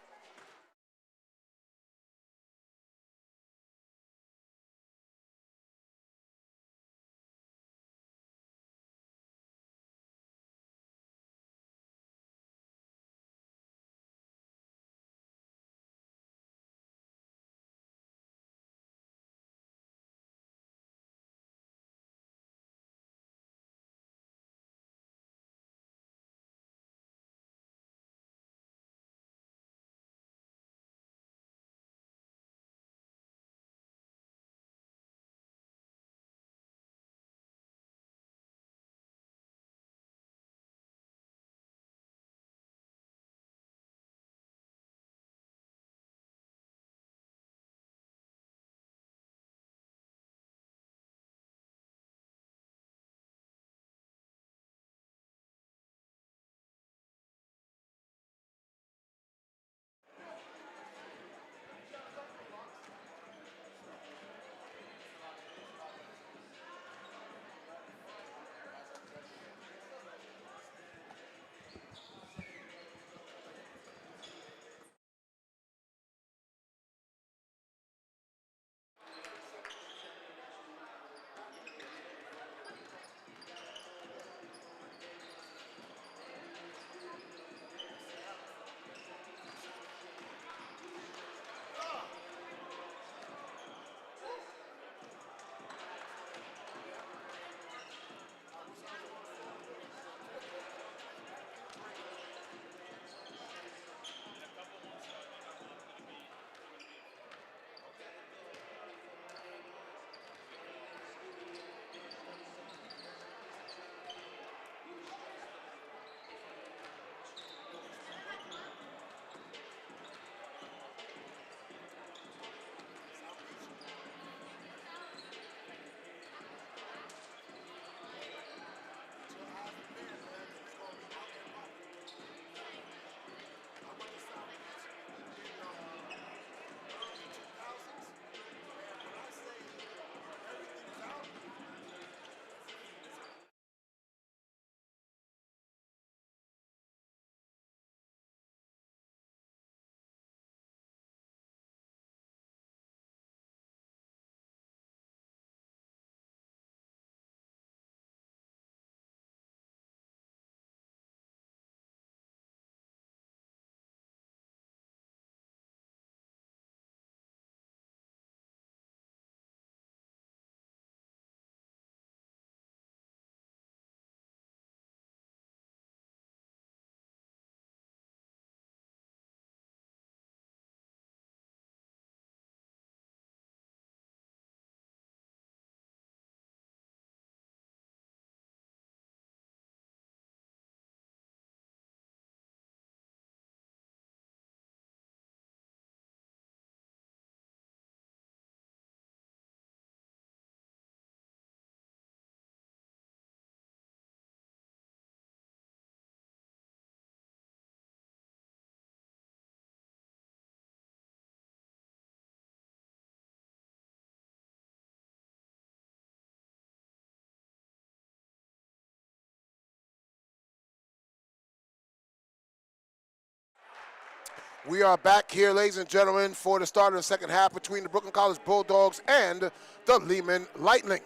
We are back here, ladies and gentlemen, for the start of the second half between the Brooklyn College Bulldogs and the Lehman Lightning.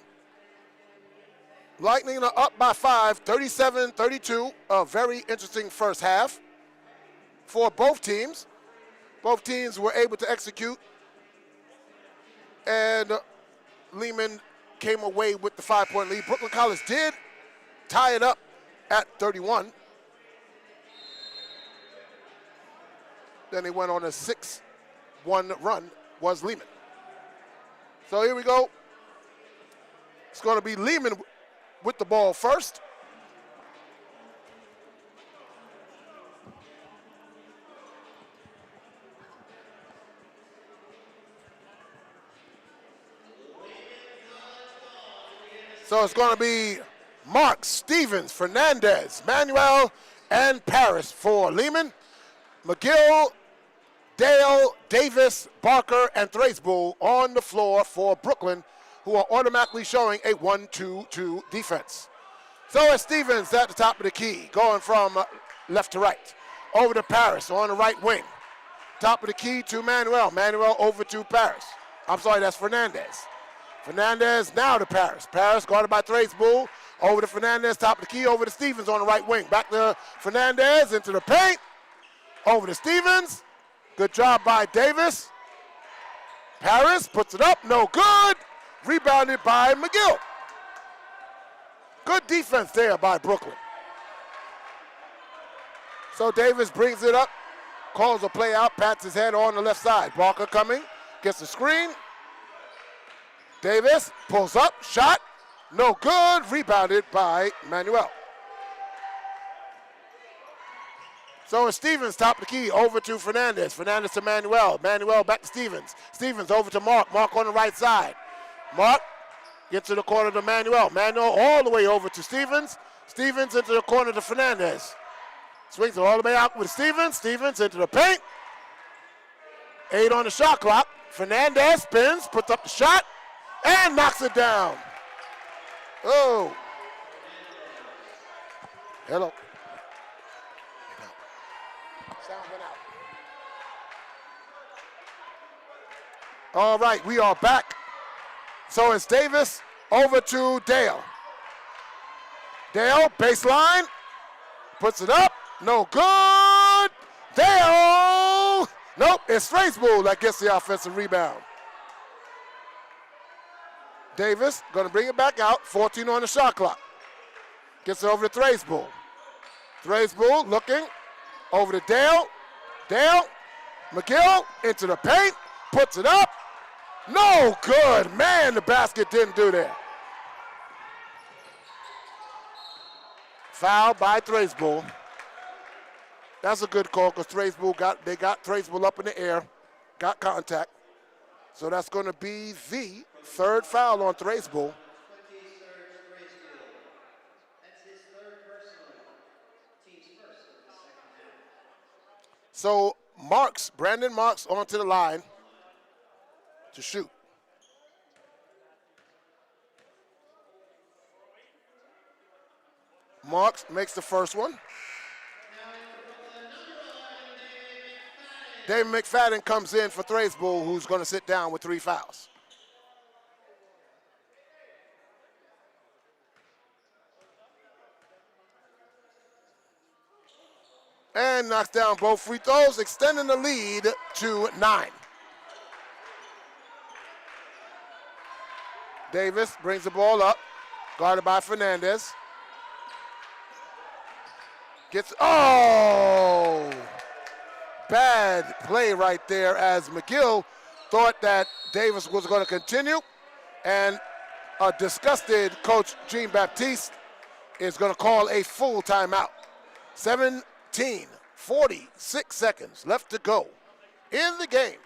Lightning are up by 5, 37-32. A very interesting first half for both teams. Both teams were able to execute, and Lehman came away with the 5-point lead. Brooklyn College did tie it up at 31. Then they went on a 6-1 run, was Lehman. So here we go. It's going to be Lehman with the ball first. So it's going to be Marks, Stevens, Fernandez, Manuel, and Paris for Lehman. McGill, Dale, Davis, Barker, and Thracebull on the floor for Brooklyn, who are automatically showing a 1-2-2 defense. So it's Stevens at the top of the key, going from left to right. Over to Paris on the right wing. Top of the key to Manuel. Manuel over to Paris. I'm sorry, that's Fernandez. Fernandez now to Paris. Paris guarded by Thracebull. Over to Fernandez, top of the key, over to Stevens on the right wing. Back to Fernandez, into the paint. Over to Stevens. Good job by Davis. Paris puts it up, no good. Rebounded by McGill. Good defense there by Brooklyn. So Davis brings it up, calls a play out, pats his head on the left side. Barker coming, gets the screen. Davis pulls up, shot, no good, rebounded by Manuel. So it's Stevens, top of the key, over to Fernandez. Fernandez to Manuel. Manuel back to Stevens. Stevens over to Mark. Mark on the right side. Mark gets to the corner to Manuel. Manuel all the way over to Stevens. Stevens into the corner to Fernandez. Swings it all the way out with Stevens. Stevens into the paint. 8 on the shot clock. Fernandez spins, puts up the shot, and knocks it down. Oh. Hello. Sound went out. All right, we are back. So it's Davis over to Dale. Dale, baseline, puts it up, no good. Dale, nope, it's Thracebull that gets the offensive rebound. Davis gonna bring it back out, 14 on the shot clock. Gets it over to Thracebull. Thracebull looking, over to Dale. Dale, McGill into the paint, puts it up. No good. Man, the basket didn't do that. Foul by Thracebull. That's a good call because Thracebull got Thracebull up in the air, got contact. So that's going to be the third foul on Thracebull. So Marks, Brandon Marks onto the line to shoot. Marks makes the first one. David McFadden comes in for Thracebull, who's going to sit down with 3 fouls. And knocks down both free throws, extending the lead to 9. Davis brings the ball up, guarded by Fernandez. Bad play right there as McGill thought that Davis was going to continue, and a disgusted Coach Jean Baptiste is going to call a full timeout. 46 seconds left to go in the game.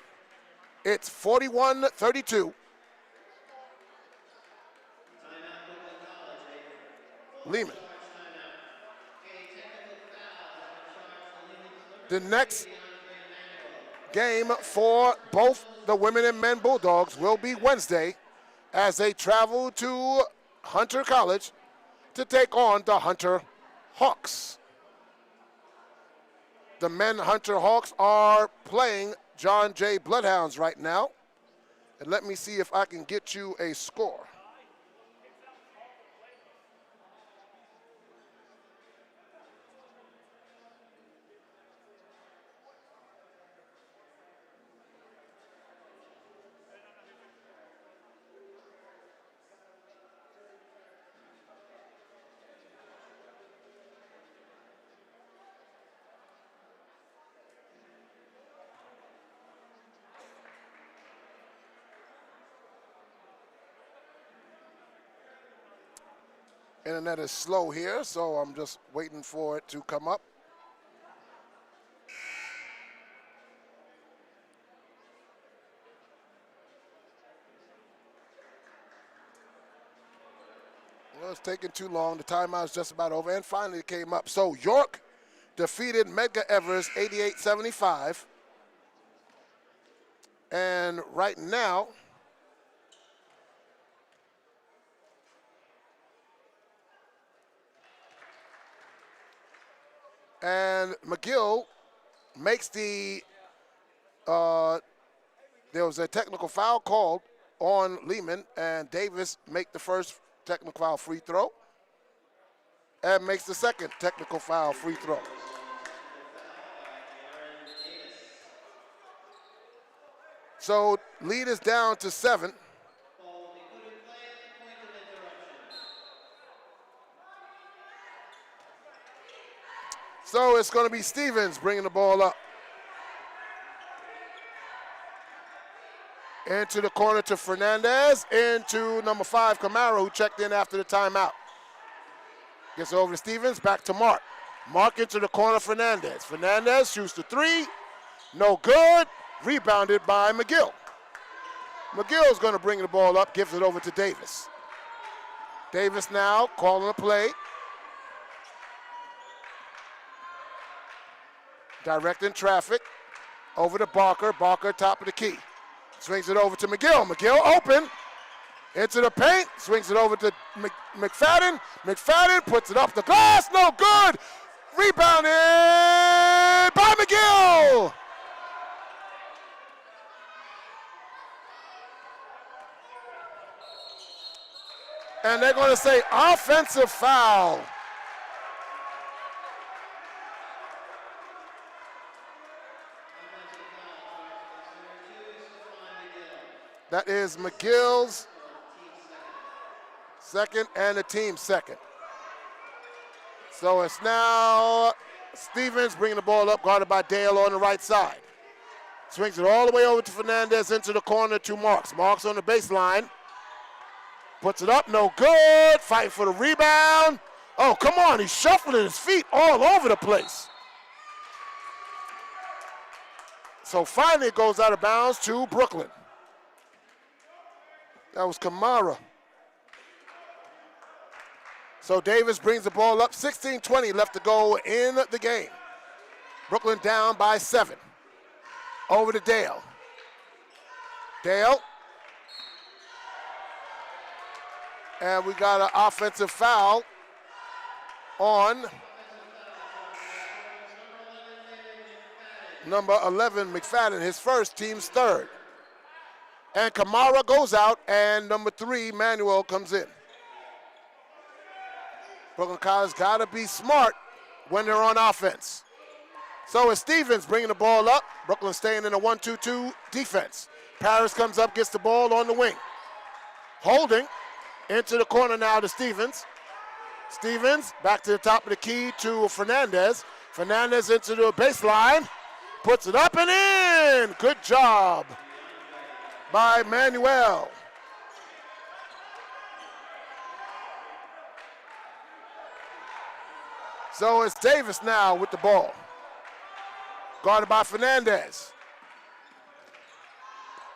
It's 41-32. Lehman. The next game for both the women and men Bulldogs will be Wednesday as they travel to Hunter College to take on the Hunter Hawks. The men Hunter Hawks are playing John Jay Bloodhounds right now. And let me see if I can get you a score. Internet is slow here, so I'm just waiting for it to come up. Well, it's taking too long. The timeout is just about over, and finally it came up. So York defeated Medgar Evers 88-75. And right now, and McGill makes the, there was a technical foul called on Lehman, and Davis make the first technical foul free throw, and makes the second technical foul free throw. So lead is down to 7. So it's going to be Stevens bringing the ball up. Into the corner to Fernandez, into number 5, Camaro, who checked in after the timeout. Gets over to Stevens, back to Mark. Mark into the corner, Fernandez. Fernandez shoots the 3, no good, rebounded by McGill. McGill's going to bring the ball up, gives it over to Davis. Davis now calling a play. Directing traffic over to Barker. Barker, top of the key. Swings it over to McGill. McGill open into the paint. Swings it over to McFadden. McFadden puts it up the glass. No good. Rebounded by McGill. And they're going to say offensive foul. That is McGill's second and the team's second. So it's now Stevens bringing the ball up, guarded by Dale on the right side. Swings it all the way over to Fernandez into the corner to Marks. Marks on the baseline. Puts it up, no good. Fighting for the rebound. Oh, come on, he's shuffling his feet all over the place. So finally it goes out of bounds to Brooklyn. That was Kamara. So Davis brings the ball up. 16-20 left to go in the game. Brooklyn down by 7. Over to Dale. Dale. And we got an offensive foul on number 11, McFadden, his first, team's third. And Kamara goes out, and number 3, Manuel, comes in. Brooklyn College got to be smart when they're on offense. So it's Stevens bringing the ball up. Brooklyn staying in a 1-2-2 defense. Paris comes up, gets the ball on the wing. Holding into the corner now to Stevens. Stevens back to the top of the key to Fernandez. Fernandez into the baseline. Puts it up and in. Good job by Manuel. So it's Davis now with the ball. Guarded by Fernandez.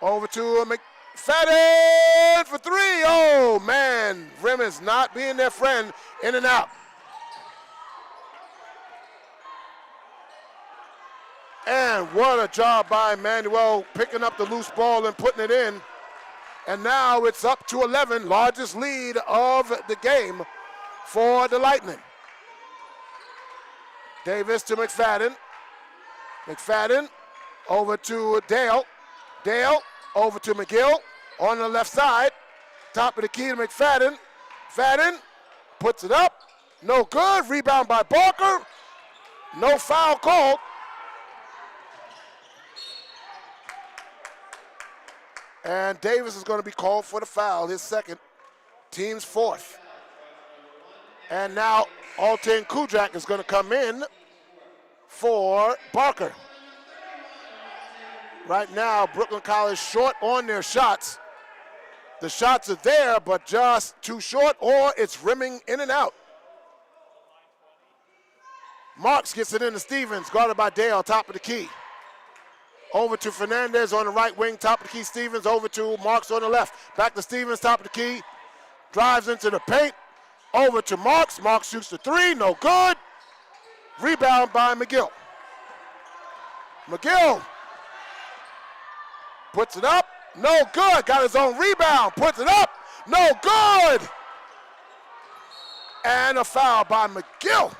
Over to McFadden for 3. Oh, man. Rim is not being their friend. In and out. And what a job by Manuel picking up the loose ball and putting it in. And now it's up to 11, largest lead of the game for the Lightning. Davis to McFadden. McFadden over to Dale. Dale over to McGill on the left side. Top of the key to McFadden. Fadden puts it up. No good. Rebound by Barker. No foul called. And Davis is going to be called for the foul, his second. Team's fourth. And now Alton Kujak is going to come in for Barker. Right now, Brooklyn College short on their shots. The shots are there, but just too short, or it's rimming in and out. Marks gets it into Stevens, guarded by Dale, top of the key. Over to Fernandez on the right wing, top of the key, Stevens. Over to Marks on the left. Back to Stevens, top of the key. Drives into the paint. Over to Marks. Marks shoots the three, no good. Rebound by McGill. McGill puts it up, no good. Got his own rebound, puts it up, no good. And a foul by McGill.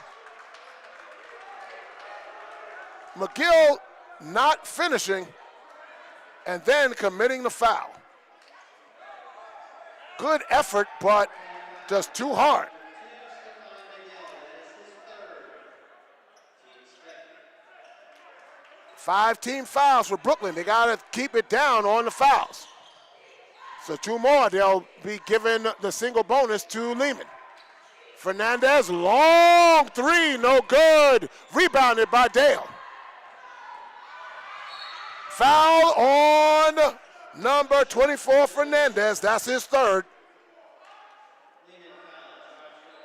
McGill not finishing and then committing the foul. Good effort, but just too hard. Five team fouls for Brooklyn. They got to keep it down on the fouls. So two more, they'll be given the single bonus to Lehman. Fernandez, long three, no good. Rebounded by Dale. Foul on number 24, Fernandez. That's his third.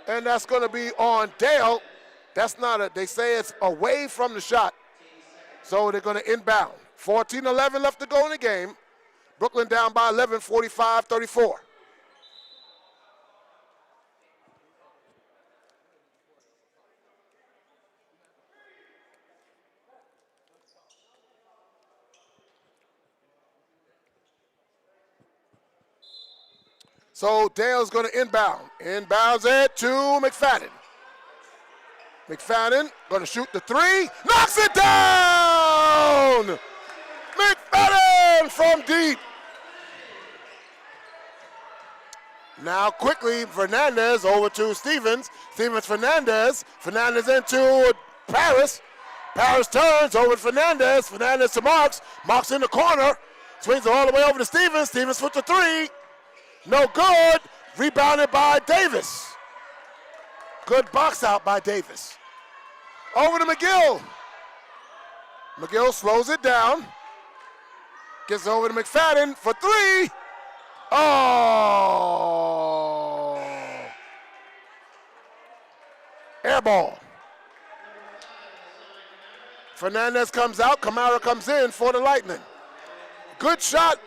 And that's going to be on Dale. That's not a, they say it's away from the shot. So they're going to inbound. 14-11 left to go in the game. Brooklyn down by 11, 45-34. So Dale's going to inbound. Inbounds it to McFadden. McFadden going to shoot the three. Knocks it down! McFadden from deep. Now quickly, Fernandez over to Stevens. Stevens, Fernandez. Fernandez into Paris. Paris turns over to Fernandez. Fernandez to Marks. Marks in the corner. Swings it all the way over to Stevens. Stevens with the three. No good. Rebounded by Davis. Good box out by Davis. Over to McGill. McGill slows it down. Gets over to McFadden for three. Oh. Air ball. Fernandez comes out. Kamara comes in for the Lightning. Good shot.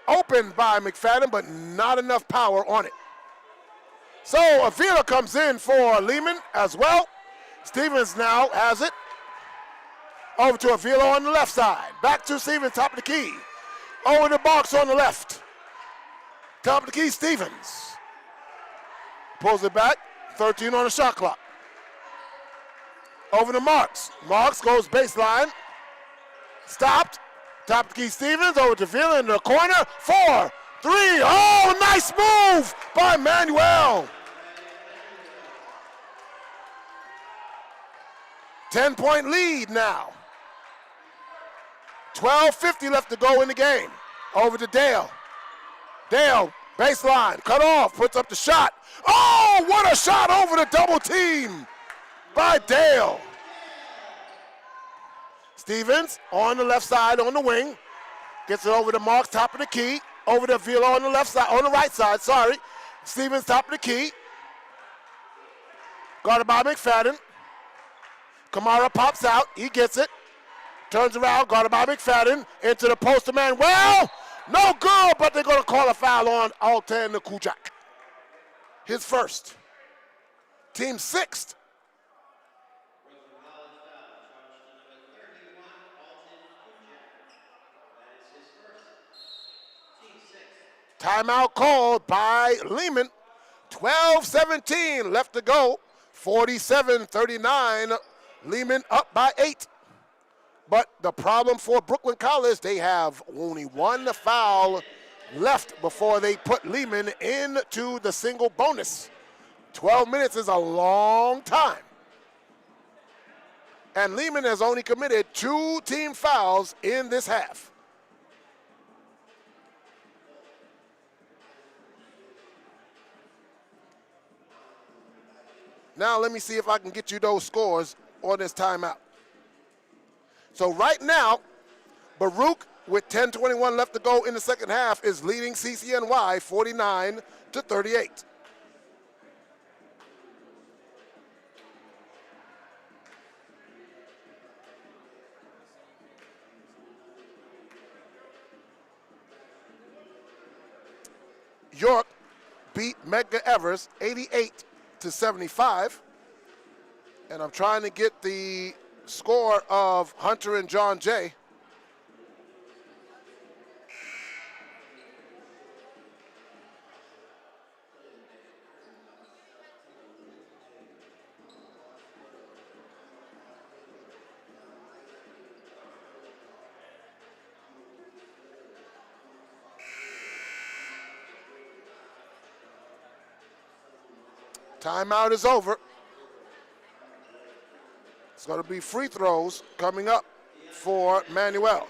Opened by McFadden, but not enough power on it. So Avila comes in for Lehman as well. Stevens now has it. Over to Avila on the left side. Back to Stevens, top of the key. Over to Marks on the left. Top of the key, Stevens. Pulls it back, 13 on the shot clock. Over to Marks. Marks goes baseline. Stopped. Top of the key, Stevens, over to Avila in the corner. 4, 3, oh, nice move by Manuel. 10-point lead now. 12:50 left to go in the game. Over to Dale. Dale, baseline, cut off, puts up the shot. Oh, what a shot over the double team by Dale. Stevens on the left side, on the wing. Gets it over to Marks, top of the key. Over to Avila on the left side, on the right side, sorry. Stevens, top of the key. Guarded by McFadden. Kamara pops out, he gets it. Turns around, guarded by McFadden. Into the post man, well, no good, but they're gonna call a foul on Alton Kujak. His first. Team sixth. Timeout called by Lehman. 12-17 left to go. 47-39. Lehman up by 8. But the problem for Brooklyn College, they have only one foul left before they put Lehman into the single bonus. 12 minutes is a long time. And Lehman has only committed 2 team fouls in this half. Now let me see if I can get you those scores on this timeout. So right now, Baruch, with 10:21 left to go in the second half, is leading CCNY 49-38. York beat Medgar Evers 88-75. And I'm trying to get the score of Hunter and John Jay. Timeout is over. It's going to be free throws coming up for Manuel.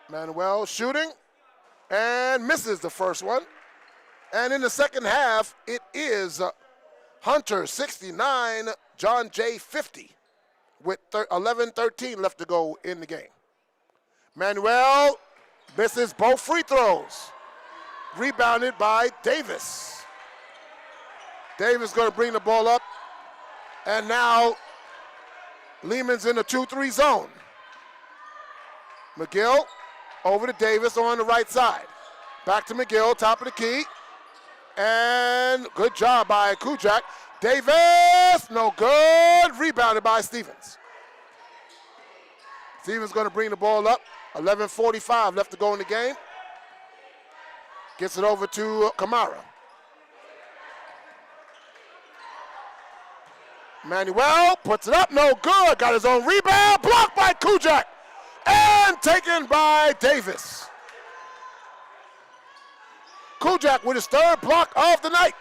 Manuel shooting and misses the first one. And in the second half, it is Hunter 69, John Jay 50 with 11:13 left to go in the game. Manuel misses both free throws. Rebounded by Davis. Davis going to bring the ball up. And now Lehman's in the 2-3 zone. McGill over to Davis on the right side. Back to McGill, top of the key. And good job by Kujak. Davis, no good. Rebounded by Stevens. Stevens going to bring the ball up. 11:45 left to go in the game. Gets it over to Kamara. Manuel puts it up, no good. Got his own rebound, blocked by Kujak. And taken by Davis. Kujak with his third block of the night.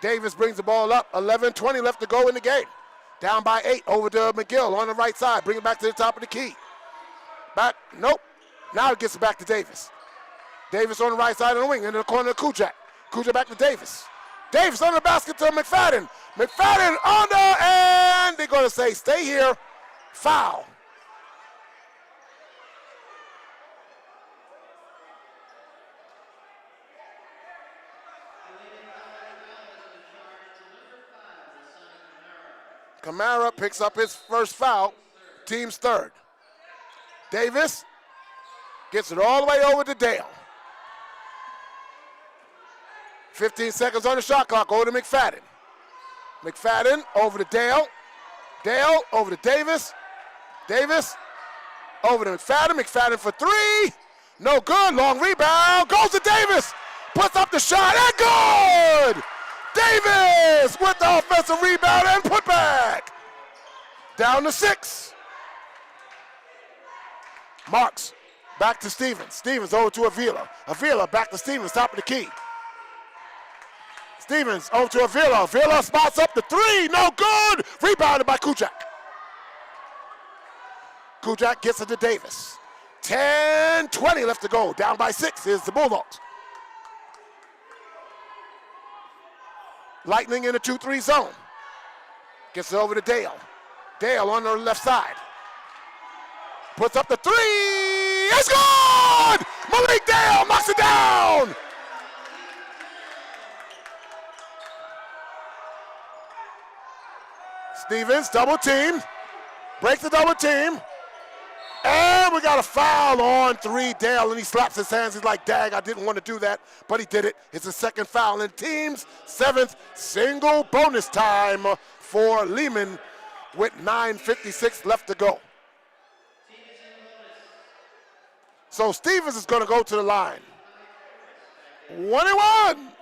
Davis brings the ball up, 11:20 left to go in the game. Down by 8, over to McGill on the right side. Bring it back to the top of the key. Back, nope. Now it gets it back to Davis. Davis on the right side of the wing, into the corner to Kujak. Kujak back to Davis. Davis on the basket to McFadden. McFadden under, and they're going to say, stay here, foul. Kamara picks up his first foul, team's third. Davis gets it all the way over to Dale. 15 seconds on the shot clock, over to McFadden. McFadden over to Dale. Dale over to Davis. Davis over to McFadden. McFadden for 3. No good, long rebound, goes to Davis. Puts up the shot, and good! Davis with the offensive rebound and put back. Down to 6. Marks back to Stevens. Stevens over to Avila. Avila back to Stevens, top of the key. Stevens over to Avila. Avila spots up the 3. No good. Rebounded by Kujak. Kujak gets it to Davis. 10:20 left to go. Down by 6 is the Bulldogs. Lightning in the 2-3 zone. Gets it over to Dale. Dale on the left side. Puts up the 3. It's good! Malik Dale knocks it down. Stevens double team. Breaks the double team. And we got a foul on 3, Dale, and he slaps his hands. He's like, dag, I didn't want to do that, but he did it. It's the second foul, and team's 7th single bonus time for Lehman with 9:56 left to go. So Stevens is going to go to the line. 1-1.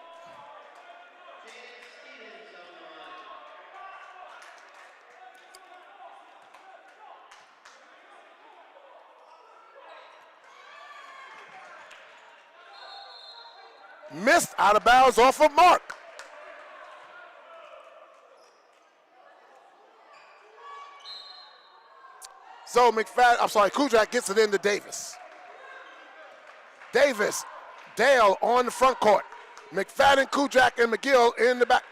Missed out of bounds off of Mark. So Kujak gets it into Davis. Davis, Dale on the front court. McFadden, Kujak, and McGill in the back.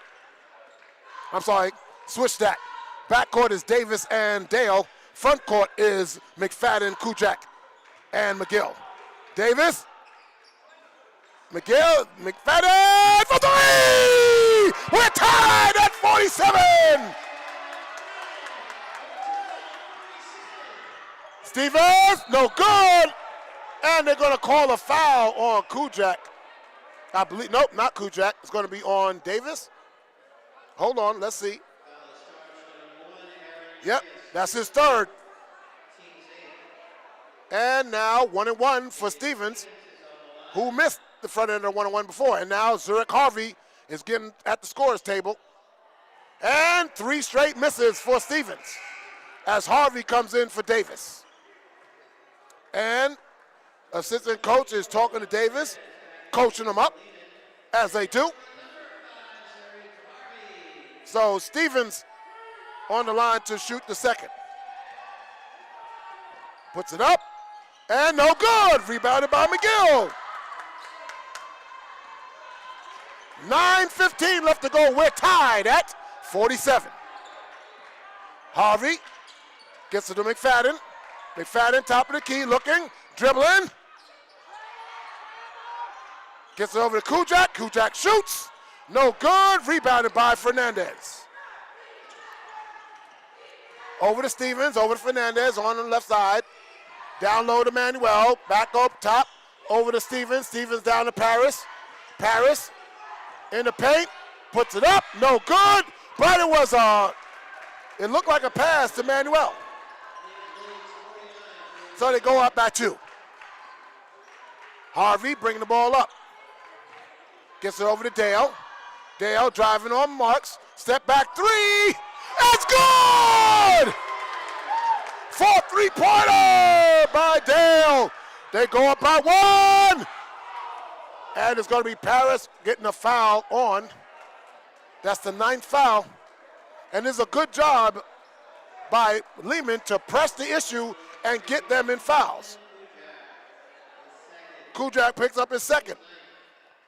Switch that. Back court is Davis and Dale. Front court is McFadden, Kujak, and McGill. Davis, McGill, McFadden for three! We're tied at 47! Stevens, no good! And they're going to call a foul on Kujak. I believe, nope, not Kujak. It's going to be on Davis. Hold on, let's see. Yep, that's his third. And now 1-1 for Stevens, who missed the front end of 1-1 before. And now Zurich Harvey is getting at the scorer's table. And 3 straight misses for Stevens as Harvey comes in for Davis. And assistant coach is talking to Davis, coaching him up, as they do. So Stevens on the line to shoot the second. Puts it up, and no good. Rebounded by McGill. 9:15 left to go. We're tied at 47. Harvey gets it to McFadden. McFadden, top of the key, looking, dribbling. Gets it over to Kujak. Kujak shoots. No good. Rebounded by Fernandez. Over to Stevens, over to Fernandez on the left side. Down low to Manuel. Back up top. Over to Stevens. Stevens down to Paris. Paris in the paint. Puts it up. No good. But it looked like a pass to Manuel. So they go up by 2. Harvey bringing the ball up. Gets it over to Dale. Dale driving on Marks. Step back 3. It's good! 4 3-pointer by Dale. They go up by 1. And it's going to be Paris getting a foul on. That's the 9th foul. And it's a good job by Lehman to press the issue and get them in fouls. Kujak picks up his second.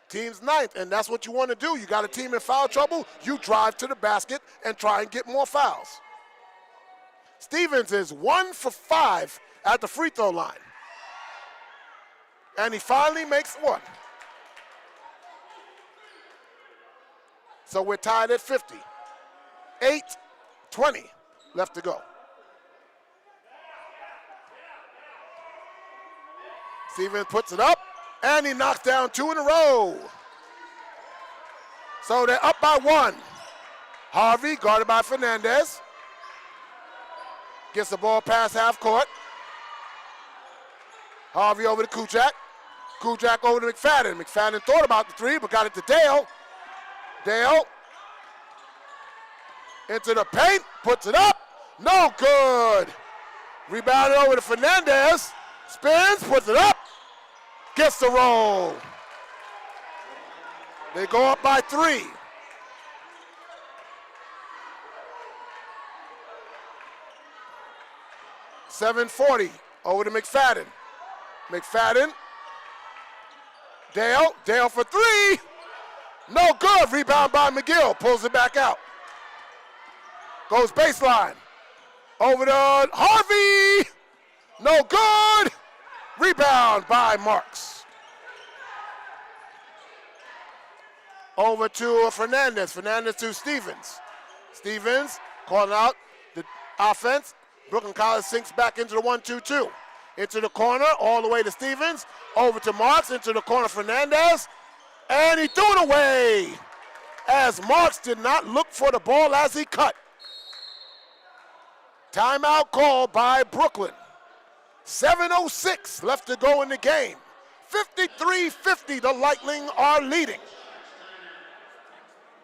Team's 9th, and that's what you want to do. You got a team in foul trouble, you drive to the basket and try and get more fouls. Stevens is 1 for 5 at the free throw line. And he finally makes 1. So we're tied at 50. 8:20 left to go. Stevens puts it up, and he knocks down 2 in a row. So they're up by 1. Harvey, guarded by Fernandez, gets the ball past half court. Harvey over to Kujak. Kujak over to McFadden. McFadden thought about the 3, but got it to Dale. Dale into the paint, puts it up, no good. Rebounded over to Fernandez, spins, puts it up, gets the roll. They go up by 3. .740 over to McFadden. McFadden, Dale for 3. No good, rebound by McGill, pulls it back out. Goes baseline, over to Harvey, no good. Rebound by Marks. Over to Fernandez, Fernandez to Stevens. Stevens calling out the offense. Brooklyn College sinks back into the 1-2-2. Into the corner, all the way to Stevens. Over to Marks, into the corner, Fernandez. And he threw it away as Marks did not look for the ball as he cut. Timeout called by Brooklyn. 7:06 left to go in the game. 53-50, the Lightning are leading.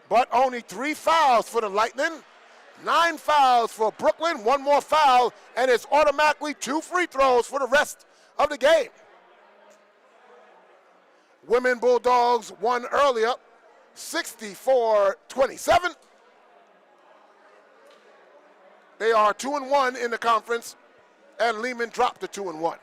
But only 3 fouls for the Lightning. 9 fouls for Brooklyn, 1 more foul, and it's automatically 2 free throws for the rest of the game. Women Bulldogs won earlier, 64-27. They are 2-1 in the conference, and Lehman dropped to 2-1.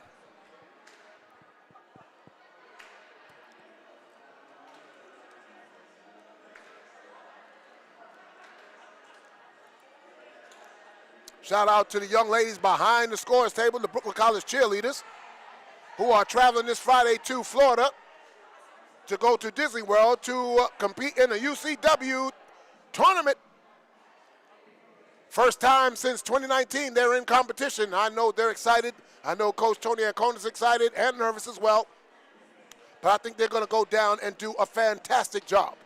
Shout out to the young ladies behind the scores table, the Brooklyn College Cheerleaders, who are traveling this Friday to Florida to go to Disney World to compete in the UCW tournament. First time since 2019 they're in competition. I know they're excited. I know Coach Tony Ancona's excited and nervous as well. But I think they're going to go down and do a fantastic job.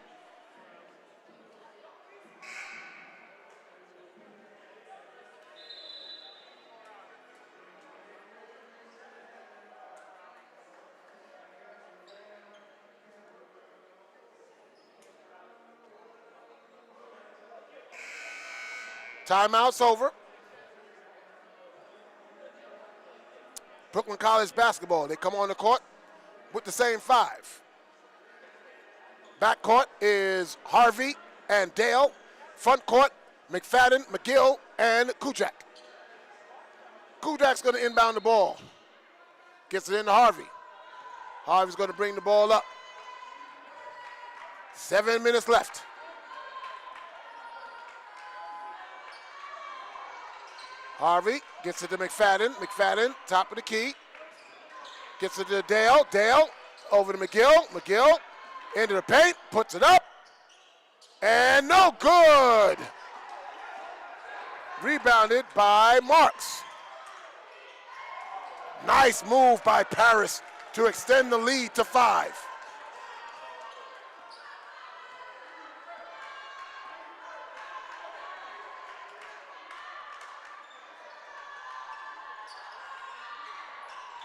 Timeout's over. Brooklyn College basketball. They come on the court with the same five. Back court is Harvey and Dale. Front court, McFadden, McGill, and Kujak. Kujak's going to inbound the ball. Gets it into Harvey. Harvey's going to bring the ball up. 7 minutes left. Harvey gets it to McFadden. McFadden, top of the key. Gets it to Dale. Dale over to McGill. McGill into the paint, puts it up, and no good. Rebounded by Marks. Nice move by Paris to extend the lead to 5.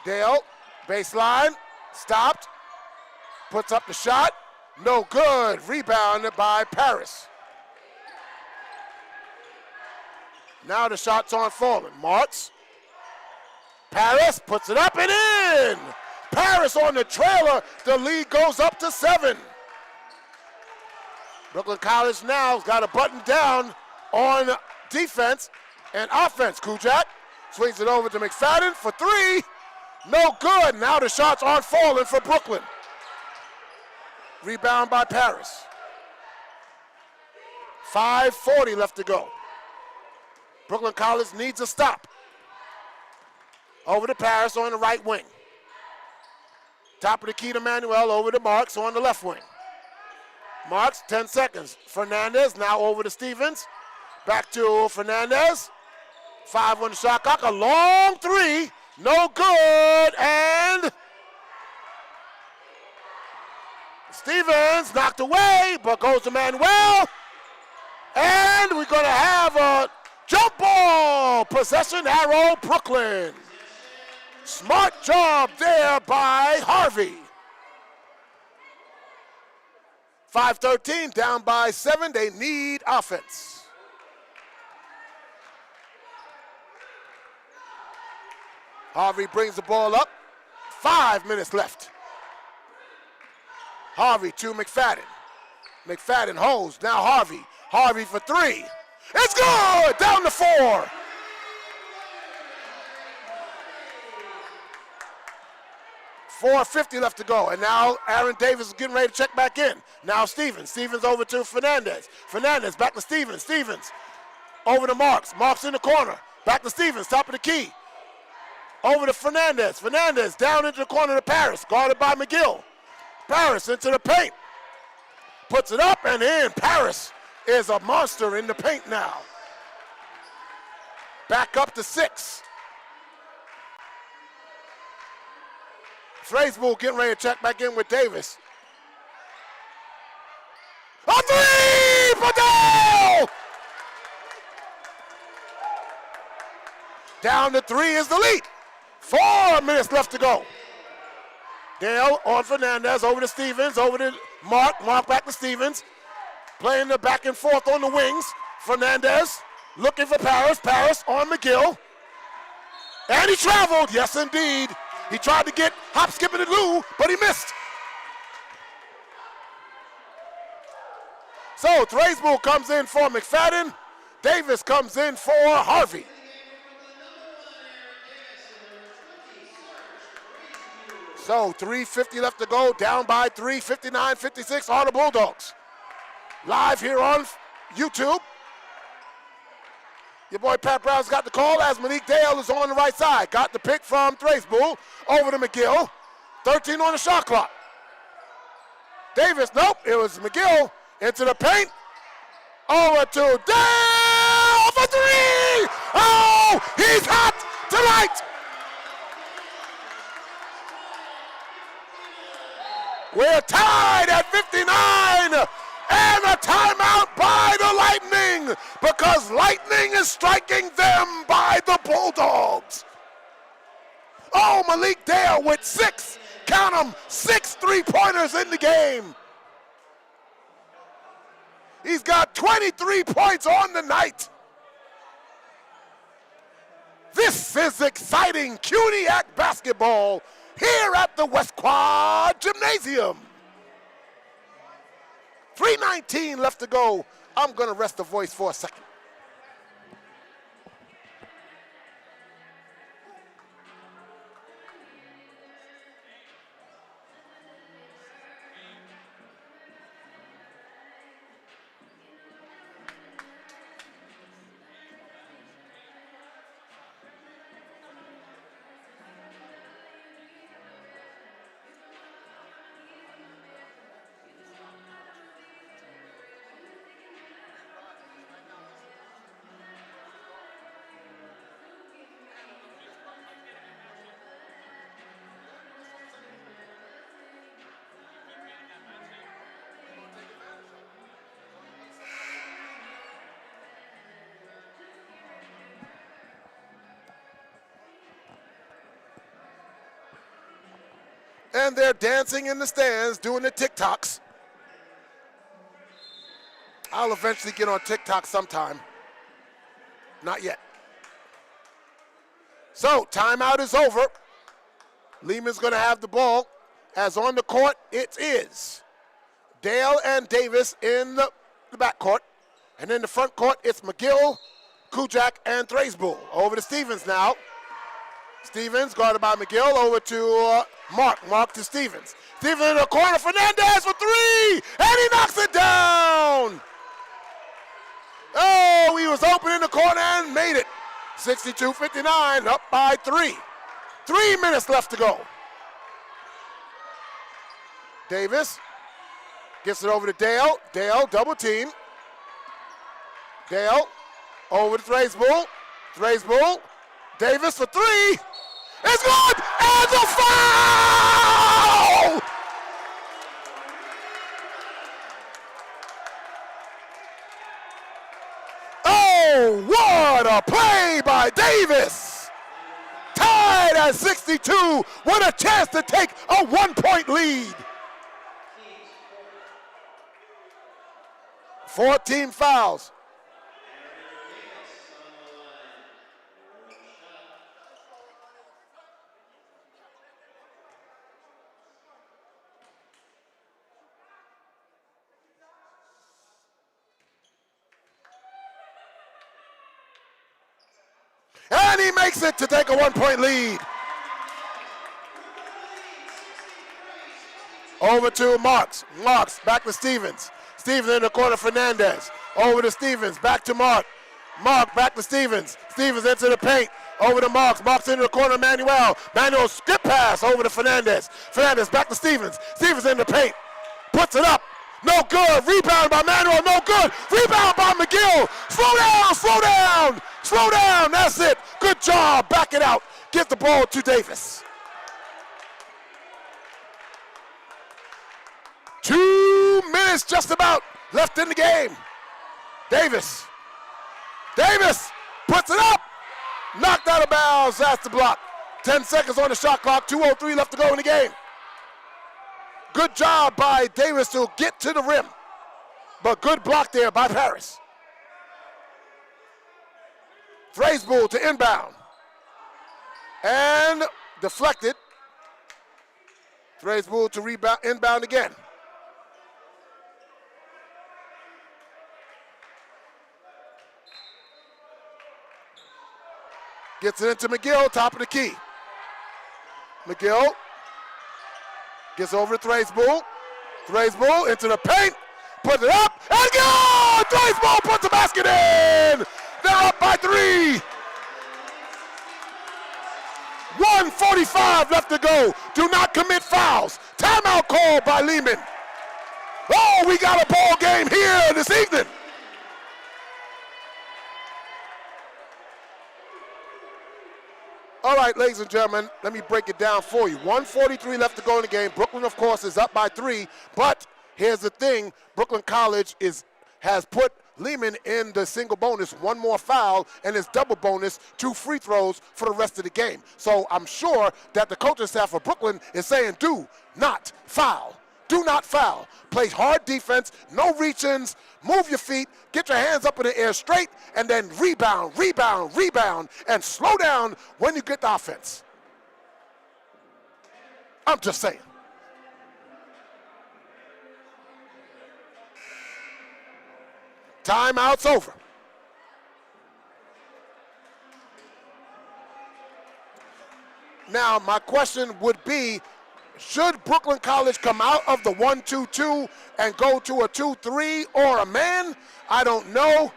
Dale, baseline, stopped, puts up the shot, no good, rebounded by Paris. Now the shot's on Fallen. Marks, Paris puts it up and in. Paris on the trailer, the lead goes up to 7. Brooklyn College now has got a button down on defense and offense. Kujak swings it over to McFadden for 3. No good. Now the shots aren't falling for Brooklyn. Rebound by Paris. 5:40 left to go. Brooklyn College needs a stop. Over to Paris on the right wing. Top of the key to Manuel, over to Marks on the left wing. Marks, 10 seconds. Fernandez now over to Stevens. Back to Fernandez. 5 on the shot clock. A long 3. No good, and Stevens knocked away, but goes to Manuel. And we're going to have a jump ball. Possession arrow, Brooklyn. Smart job there by Harvey. 5:13, down by 7. They need offense. Harvey brings the ball up. 5 minutes left. Harvey to McFadden. McFadden holds. Now Harvey. Harvey for 3. It's good! Down to 4. .450 left to go. And now Aaron Davis is getting ready to check back in. Now Stevens. Stevens over to Fernandez. Fernandez back to Stevens. Stevens over to Marks. Marks in the corner. Back to Stevens. Top of the key. Over to Fernandez. Fernandez down into the corner to Paris. Guarded by McGill. Paris into the paint. Puts it up and in. Paris is a monster in the paint now. Back up to 6. Fraysbull getting ready to check back in with Davis. A 3! Padel! Down to 3 is the lead. 4 minutes left to go. Dale on Fernandez, over to Stevens, over to Mark. Mark back to Stevens. Playing the back and forth on the wings. Fernandez looking for Paris. Paris on McGill. And he traveled, yes indeed. He tried to get hop, skip, and Lou, but he missed. So Thraisbull comes in for McFadden. Davis comes in for Harvey. So 3:50 left to go, down by 3, 59-56 are the Bulldogs. Live here on YouTube. Your boy Pat Brown's got the call as Malik Dale is on the right side. Got the pick from Thraisbull over to McGill. 13 on the shot clock. Davis, nope, it was McGill into the paint. Over to Dale for 3! Oh, he's hot tonight! We're tied at 59, and a timeout by the Lightning, because Lightning is striking them by the Bulldogs. Oh, Malik Dale with 6, count them, 6 3-pointers in the game. He's got 23 points on the night. This is exciting CUNYAC basketball here at the West Quad Gymnasium. 3:19 left to go. I'm going to rest the voice for a second. And they're dancing in the stands, doing the TikToks. I'll eventually get on TikTok sometime. Not yet. So, timeout is over. Lehman's going to have the ball. As on the court, it is Dale and Davis in the backcourt. And in the front court, it's McGill, Kujak, and Thraisbull. Over to Stevens now. Stevens guarded by McGill, over to Mark. Mark to Stevens. Stevens in the corner, Fernandez for 3, and he knocks it down. Oh, he was open in the corner and made it. 62-59, up by 3. 3 minutes left to go. Davis gets it over to Dale. Dale, double team. Dale, over to Thraisbull. Thraisbull, Davis for 3. It's good, and the foul! Oh, what a play by Davis! Tied at 62 with a chance to take a 1-point lead. 14 fouls. And he makes it to take a 1-point lead. Over to Marks. Marks back to Stevens. Stevens in the corner, Fernandez. Over to Stevens, back to Mark. Mark back to Stevens. Stevens into the paint. Over to Marks. Marks into the corner, Manuel. Manuel skip pass over to Fernandez. Fernandez back to Stevens. Stevens in the paint. Puts it up. No good. Rebound by Manuel. No good. Rebound by McGill. Slow down. Slow down. Slow down. That's it. Good job. Back it out. Give the ball to Davis. 2 minutes just about left in the game. Davis. Davis puts it up. Knocked out of bounds. That's the block. 10 seconds on the shot clock. 2:03 left to go in the game. Good job by Davis to get to the rim. But good block there by Paris. Thraisbull to inbound. And deflected. Thraisbull to rebound, inbound again. Gets it into McGill, top of the key. McGill gets over to Thraisbull. Thraisbull into the paint, puts it up, and go! Thraisbull puts the basket in! They're up by 3. 1:45 left to go. Do not commit fouls. Timeout called by Lehman. Oh, we got a ball game here this evening. All right, ladies and gentlemen, let me break it down for you. 1:43 left to go in the game. Brooklyn, of course, is up by 3, but here's the thing. Brooklyn College has put Lehman in the single bonus, 1 more foul, and his double bonus, 2 free throws for the rest of the game. So I'm sure that the coaching staff of Brooklyn is saying, do not foul. Do not foul. Play hard defense, no reach-ins, move your feet, get your hands up in the air straight, and then rebound, rebound, rebound, and slow down when you get the offense. I'm just saying. Timeout's over. Now, my question would be, should Brooklyn College come out of the 1-2-2 and go to a 2-3 or a man? I don't know.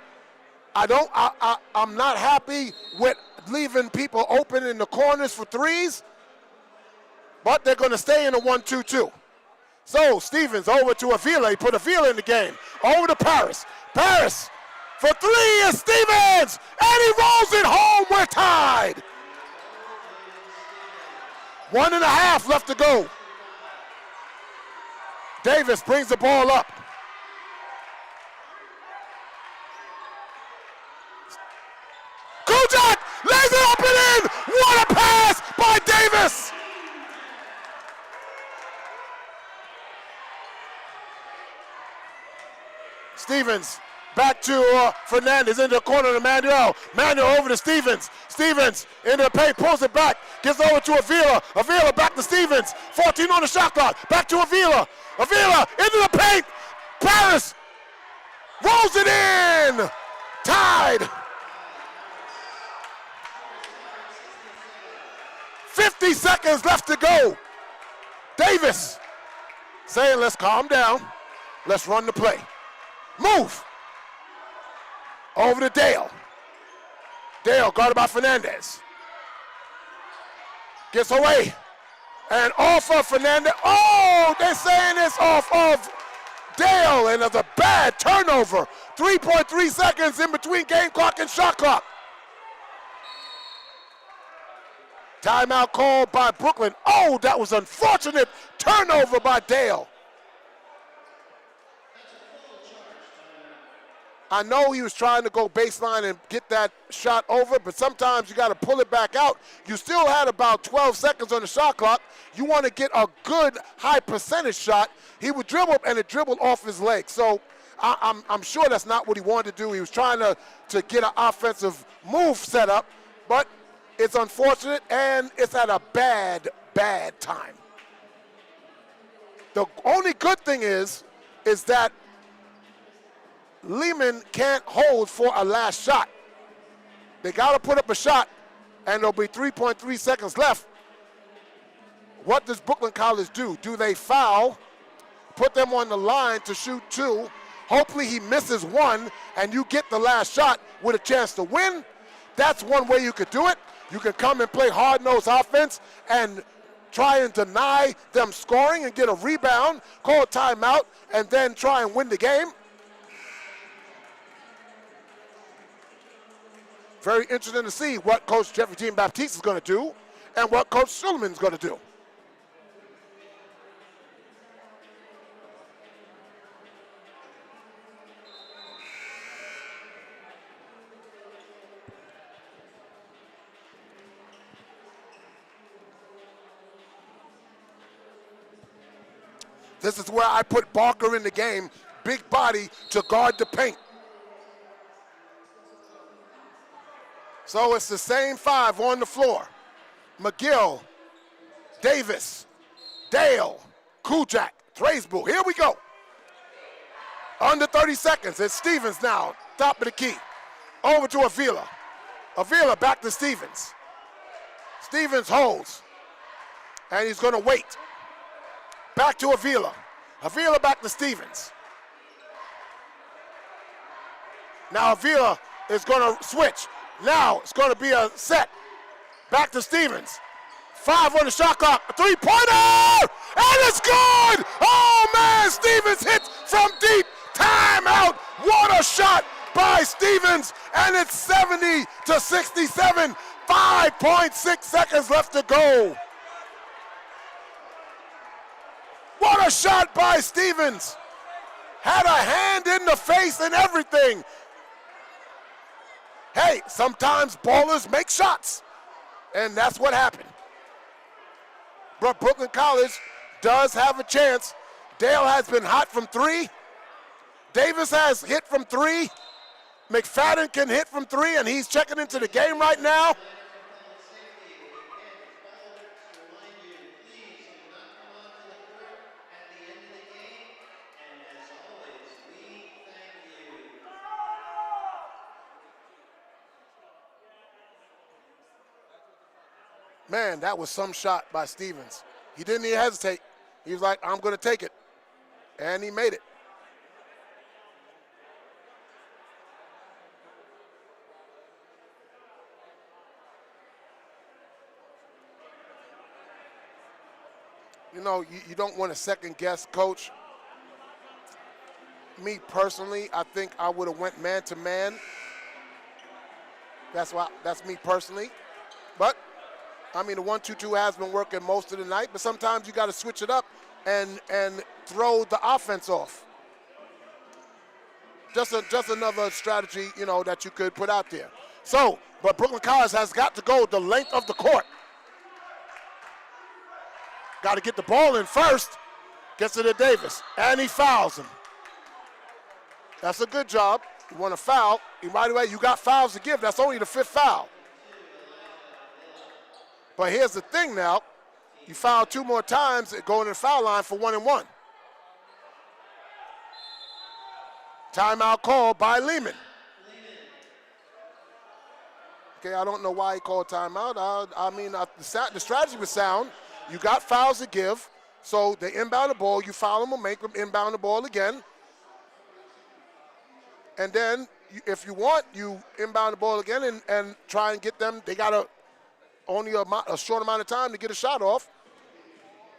I'm not happy with leaving people open in the corners for threes, but they're going to stay in a 1-2-2. So Stevens over to Avila. He put Avila in the game. Over to Paris. Paris for 3 is Stevens, and he rolls it home. We're tied. 1.5 left to go. Davis brings the ball up. Kujak lays it up and in. What a pass by Davis. Stevens back to Fernandez into the corner to Manuel. Manuel over to Stevens. Stevens into the paint, pulls it back, gives over to Avila. Avila back to Stevens. 14 on the shot clock. Back to Avila. Avila into the paint. Paris rolls it in. Tied. 50 seconds left to go. Davis saying, let's calm down. Let's run the play. Move. Over to Dale. Dale guarded by Fernandez. Gets away. And off of Fernandez. Oh, they're saying it's off of Dale. And it's a bad turnover. 3.3 seconds in between game clock and shot clock. Timeout called by Brooklyn. Oh, that was unfortunate turnover by Dale. I know he was trying to go baseline and get that shot over, but sometimes you got to pull it back out. You still had about 12 seconds on the shot clock. You want to get a good high percentage shot. He would dribble, and it dribbled off his leg. So I'm sure that's not what he wanted to do. He was trying to get an offensive move set up, but it's unfortunate, and it's at a bad, bad time. The only good thing is that Lehman can't hold for a last shot. They got to put up a shot, and there'll be 3.3 seconds left. What does Brooklyn College do? Do they foul, put them on the line to shoot 2? Hopefully he misses 1, and you get the last shot with a chance to win. That's one way you could do it. You can come and play hard-nosed offense and try and deny them scoring and get a rebound, call a timeout, and then try and win the game. Very interesting to see what Coach Jeffrey Jean-Baptiste is going to do and what Coach Suleiman is going to do. This is where I put Barker in the game, big body to guard the paint. So it's the same 5 on the floor. McGill, Davis, Dale, Kujak, Thraisbull. Here we go. Under 30 seconds. It's Stevens now, top of the key. Over to Avila. Avila back to Stevens. Stevens holds. And he's going to wait. Back to Avila. Avila back to Stevens. Now Avila is going to switch. Now it's going to be a set. Back to Stevens. 5 on the shot clock. A three-pointer! And it's good! Oh, man! Stevens hits from deep. Timeout. What a shot by Stevens. And it's 70-67. 5.6 seconds left to go. What a shot by Stevens. Had a hand in the face and everything. Hey, sometimes ballers make shots. And that's what happened. But Brooklyn College does have a chance. Dale has been hot from 3. Davis has hit from 3. McFadden can hit from 3, and he's checking into the game right now. Man, that was some shot by Stevens. He didn't even hesitate. He was like, I'm going to take it. And he made it. You know, you don't want to second guess, Coach. Me personally, I think I would have went man to man. That's me personally. But I mean, the 1-2-2 has been working most of the night, but sometimes you got to switch it up and throw the offense off. Just another strategy, you know, that you could put out there. So, but Brooklyn College has got to go the length of the court. Got to get the ball in first. Gets it to Davis, and he fouls him. That's a good job. You want to foul. By the way, you got fouls to give. That's only the 5th foul. But here's the thing now. You foul 2 more times, going to the foul line for 1-1. Timeout called by Lehman. Okay, I don't know why he called timeout. The strategy was sound. You got fouls to give, so they inbound the ball. You foul them or make them inbound the ball again. And then, if you want, you inbound the ball again and try and get them. They got only a short amount of time to get a shot off,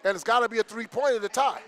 and it's got to be a 3-pointer to tie.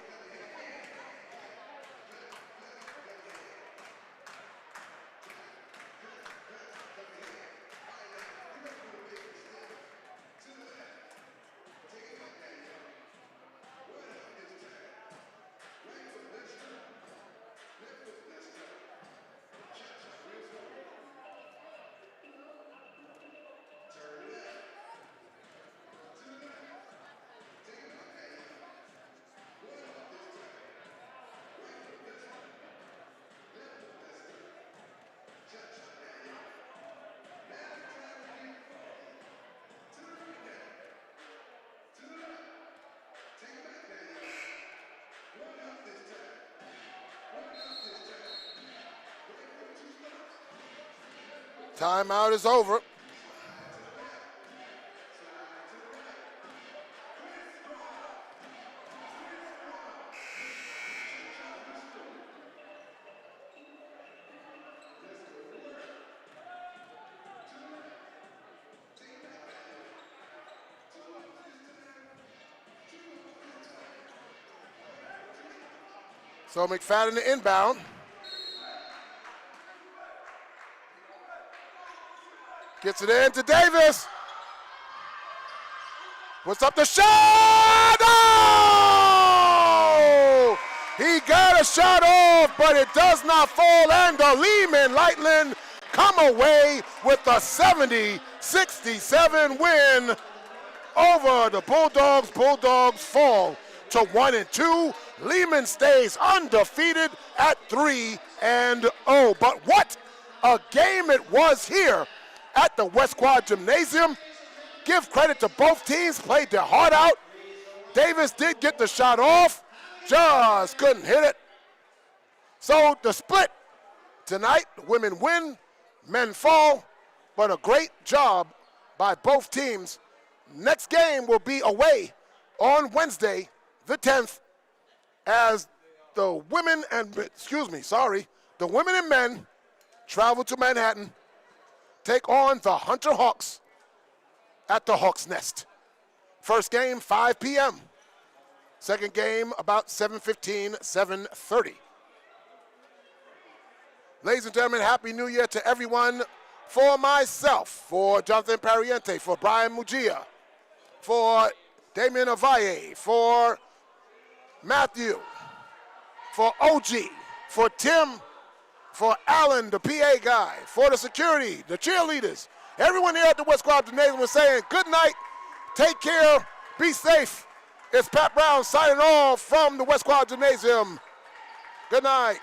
Timeout is over. So McFadden to inbound. Gets it in to Davis. Puts up the shot. Oh! He got a shot off, but it does not fall. And the Lehman Lightning come away with a 70-67 win over the Bulldogs. Bulldogs fall to 1-2. Lehman stays undefeated at 3-0. But what a game it was here at the West Quad Gymnasium. Give credit to both teams, played their heart out. Davis did get the shot off, just couldn't hit it. So the split tonight, women win, men fall, but a great job by both teams Next game will be away on Wednesday, the 10th, as the women and men travel to Manhattan, take on the Hunter Hawks at the Hawks Nest. First game, 5 p.m. Second game, about 7:15, 7:30. Ladies and gentlemen, Happy New Year to everyone. For myself, for Jonathan Pariente, for Brian Mugia, for Damien Avaye, for Matthew, for OG, for Tim, for Alan, the PA guy, for the security, the cheerleaders, everyone here at the West Quad Gymnasium was saying good night, take care, be safe. It's Pat Brown signing off from the West Quad Gymnasium. Good night.